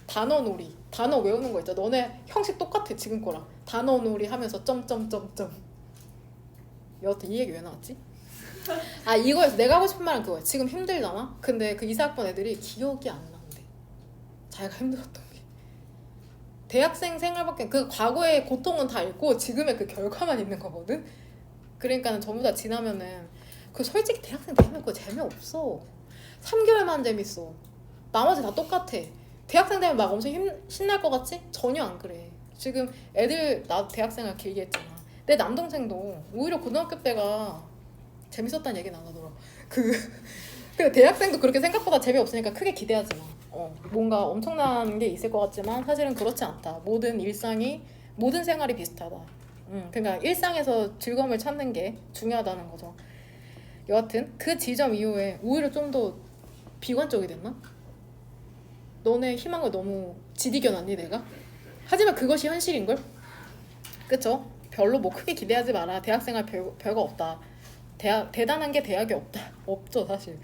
단어놀이. 단어 외우는 거 있잖아. 너네 형식 똑같아 지금 거랑. 단어놀이 하면서 점점점점. 여하튼 이 얘기 왜 나왔지? 아 이거에서 내가 하고 싶은 말은 그거야. 지금 힘들잖아? 근데 그 이사학번 애들이 기억이 안 난대. 자기가 힘들었던 게. 대학생 생활밖에 그 과거의 고통은 다 있고 지금의 그 결과만 있는 거거든? 그러니까는 전부 다 지나면은 그 솔직히 대학생 되면 그거 재미없어. 3개월만 재밌어. 나머지 다 똑같아. 대학생 되면 막 엄청 신날 것 같지? 전혀 안 그래. 지금 애들 나 대학생활 길게 했잖아. 내 남동생도 오히려 고등학교 때가 재밌었다는 얘기는 안 하더라. 그 대학생도 그렇게 생각보다 재미없으니까 크게 기대하지 마. 뭔가 엄청난 게 있을 것 같지만 사실은 그렇지 않다. 모든 생활이 비슷하다. 그러니까 일상에서 즐거움을 찾는 게 중요하다는 거죠. 여하튼 그 지점 이후에 오히려 좀 더 비관적이 됐나? 너네 희망을 너무 지디겨놨니 내가? 하지만 그것이 현실인걸? 그쵸? 별로 뭐 크게 기대하지 마라. 대학생활 별거 없다. 대단한 게 대학에 없다. 없죠 사실.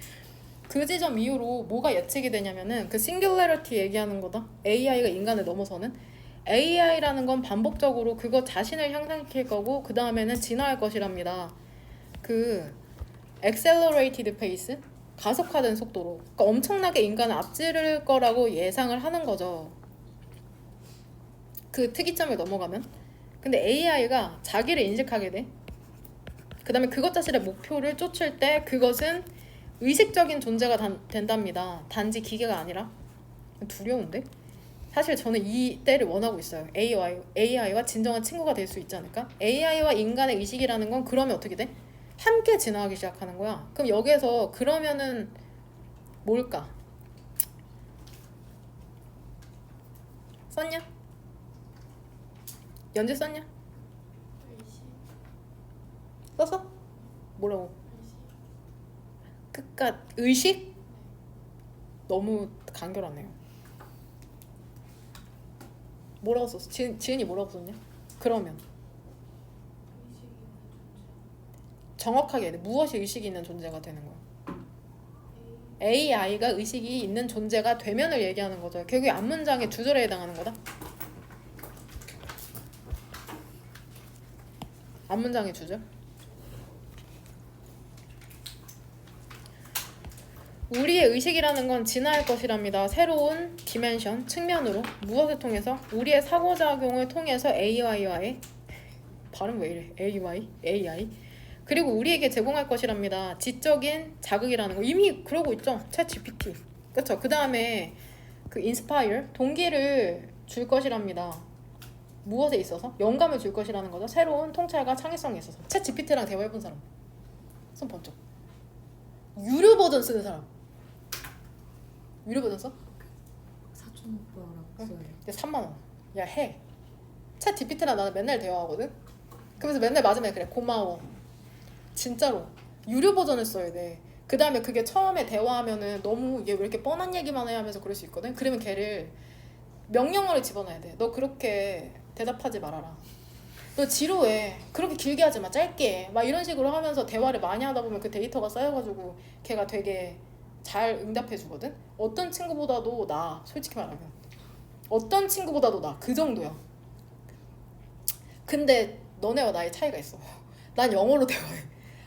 그 지점 이후로 뭐가 예측이 되냐면은 그 싱귤러리티 얘기하는 거다. AI가 인간을 넘어서는. AI라는 건 반복적으로 그거 자신을 향상시킬 거고 그 다음에는 진화할 것이랍니다. 그 accelerated pace? 가속화된 속도로. 그러니까 엄청나게 인간을 앞지를 거라고 예상을 하는 거죠. 그 특이점을 넘어가면. 근데 AI가 자기를 인식하게 돼. 그 다음에 그것 자신의 목표를 쫓을 때 그것은 의식적인 존재가 된답니다. 단지 기계가 아니라. 두려운데? 사실 저는 이 때를 원하고 있어요. AI와 진정한 친구가 될 수 있지 않을까? AI와 인간의 의식이라는 건 그러면 어떻게 돼? 함께 진화하기 시작하는 거야. 그럼 여기에서 그러면은 뭘까? 썼냐? 연재 썼냐? 썼어? 뭐라고? 끝까 의식? 너무 간결하네요. 뭐라고 썼어? 지은이 뭐라고 썼냐? 그러면 정확하게 무엇이 의식이 있는 존재가 되는 거야? AI가 의식이 있는 존재가 되면을 얘기하는 거죠. 결국에 앞문장의 주절에 해당하는 거다. 앞문장의 주절. 우리의 의식이라는 건 진화할 것이랍니다. 새로운 디멘션, 측면으로 무엇을 통해서? 우리의 상호작용을 통해서 AI와의 발음 왜 이래? AI 그리고 우리에게 제공할 것이랍니다. 지적인 자극이라는 거 이미 그러고 있죠. 챗 GPT 그쵸? 그 다음에 그 인스파이어 동기를 줄 것이랍니다. 무엇에 있어서? 영감을 줄 것이라는 거죠. 새로운 통찰과 창의성에 있어서. 챗 GPT랑 대화해본 사람 손 번쩍. 유료 버전 쓰는 사람. 유료 버전 써? 사촌 오빠랑 써요. 근데 3만 원. 야 해. 챗 GPT랑 나는 맨날 대화하거든. 그러면서 맨날 마지막에 그래 고마워. 진짜로 유료 버전을 써야 돼. 그 다음에 그게 처음에 대화하면은 너무 얘 왜 이렇게 뻔한 얘기만 해 하면서 그럴 수 있거든. 그러면 걔를 명령어를 집어넣어야 돼. 너 그렇게 대답하지 말아라. 너 지루해. 그렇게 길게 하지 마. 짧게 해. 막 이런 식으로 하면서 대화를 많이 하다 보면 그 데이터가 쌓여가지고 걔가 되게 잘 응답해 주거든. 어떤 친구보다도 나. 솔직히 말하면 어떤 친구보다도 나. 그 정도야. 근데 너네와 나의 차이가 있어. 난 영어로 대화해.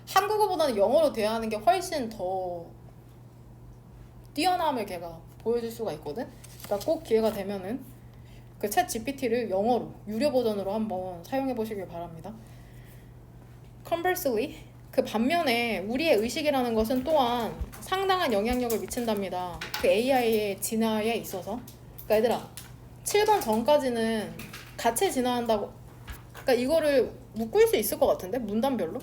한국어보다는 영어로 대화하는 게 훨씬 더 뛰어남을 걔가 보여줄 수가 있거든. 그러니까 꼭 기회가 되면은 그 챗 GPT를 영어로 유료 버전으로 한번 사용해 보시길 바랍니다. Conversely, 그 반면에 우리의 의식이라는 것은 또한 상당한 영향력을 미친답니다. 그 AI의 진화에 있어서. 그러니까 얘들아, 7번 전까지는 같이 진화한다고. 그러니까 이거를 묶을 수 있을 것 같은데 문단별로?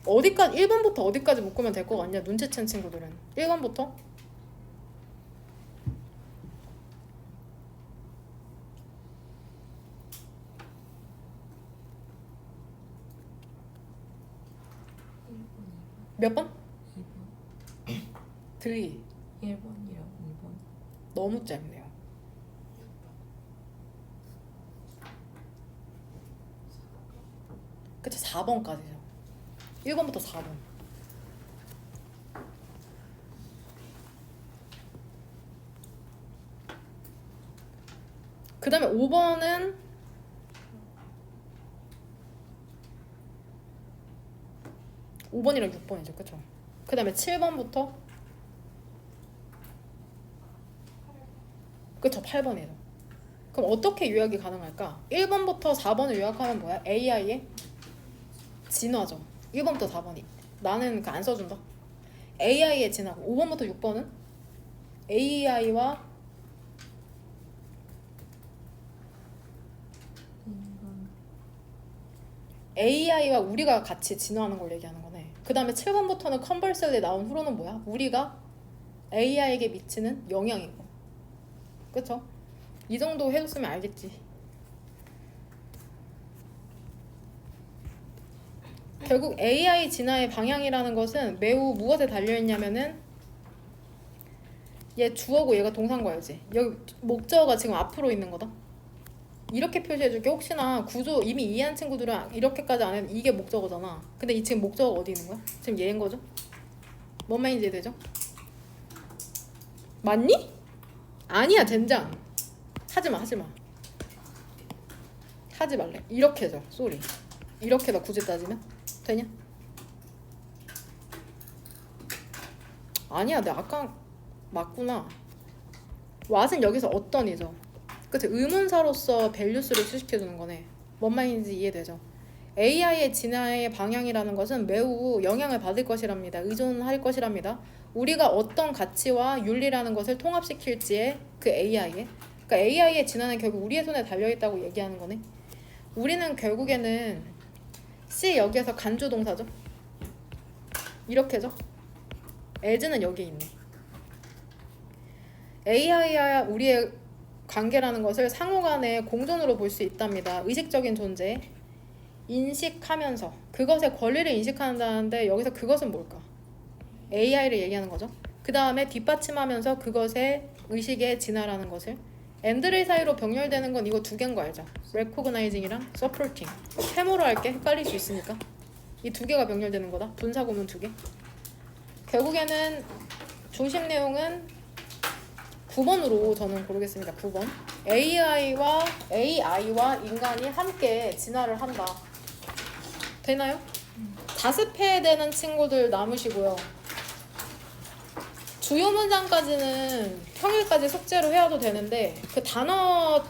어디까지 1번부터 어디까지 묶으면 될 것 같냐? 눈치챈 친구들은 1번부터? 몇 번? 2번. 들리 1번이랑 2번. 너무 짧네요. 그쵸, 4번까지죠. 1번부터 4번. 그 다음에 5번은 (5번이랑 6번이죠) 그쵸? 그 다음에 7번부터 그쵸, 8번이죠. 그럼 어떻게 요약이 가능할까? 1번부터 4번을 요약하면 뭐야? AI의 진화죠. 1번부터 4번이. 나는 그 안 써준다. AI의 진화. 5번부터 6번은 AI와 AI와 우리가 같이 진화하는 걸 얘기하는 거네. 그 다음에 7번부터는 컨버스에 나온 후로는 뭐야? 우리가 AI에게 미치는 영향이고. 그쵸? 이 정도 해줬으면 알겠지. 결국 AI 진화의 방향이라는 것은 매우 무엇에 달려있냐면은 얘 주어고 얘가 동사인거야지. 여기 목적어가 지금 앞으로 있는 거다. 이렇게 표시해줄게. 혹시나 구조 이미 이해한 친구들은 이렇게까지 안 해도 이게 목적어잖아. 근데 이 지금 목적어가 어디 있는 거야? 지금 얘인 거죠? 뭔 말인지 이해되죠? 맞니? 아니야, 젠장. 하지마. 하지 말래. 이렇게 해줘. 쏘리. 이렇게다 굳이 따지면 되냐? 아니야, 내가 아까 맞구나. what은 여기서 어떤 이죠. 그치? 의문사로서 밸류스를 수식해주는 거네. 뭔 말인지 이해되죠? AI의 진화의 방향이라는 것은 매우 영향을 받을 것이랍니다. 의존할 것이랍니다. 우리가 어떤 가치와 윤리라는 것을 통합시킬지에 그 AI에. 그러니까 AI의 진화는 결국 우리의 손에 달려있다고 얘기하는 거네. 우리는 결국에는 C 여기에서 간주 동사죠. 이렇게죠. as는 여기에 있네. AI와 우리의 관계라는 것을 상호간에 공존으로 볼 수 있답니다. 의식적인 존재. 인식하면서 그것의 권리를 인식한다는데 여기서 그것은 뭘까? AI를 얘기하는 거죠. 그 다음에 뒷받침하면서 그것의 의식의 진화라는 것을. and를 사이로 병렬되는 건 이거 두 개인 거 알죠? recognizing이랑 supporting. 세모로 할게. 헷갈릴 수 있으니까. 이 두 개가 병렬되는 거다. 분사 구문 두 개. 결국에는 중심 내용은 9번으로 저는 고르겠습니다. 9번. AI와 인간이 함께 진화를 한다. 되나요? 자습해야 되는 친구들 남으시고요. 주요 문장까지는 평일까지 숙제로 해야도 되는데 그 단어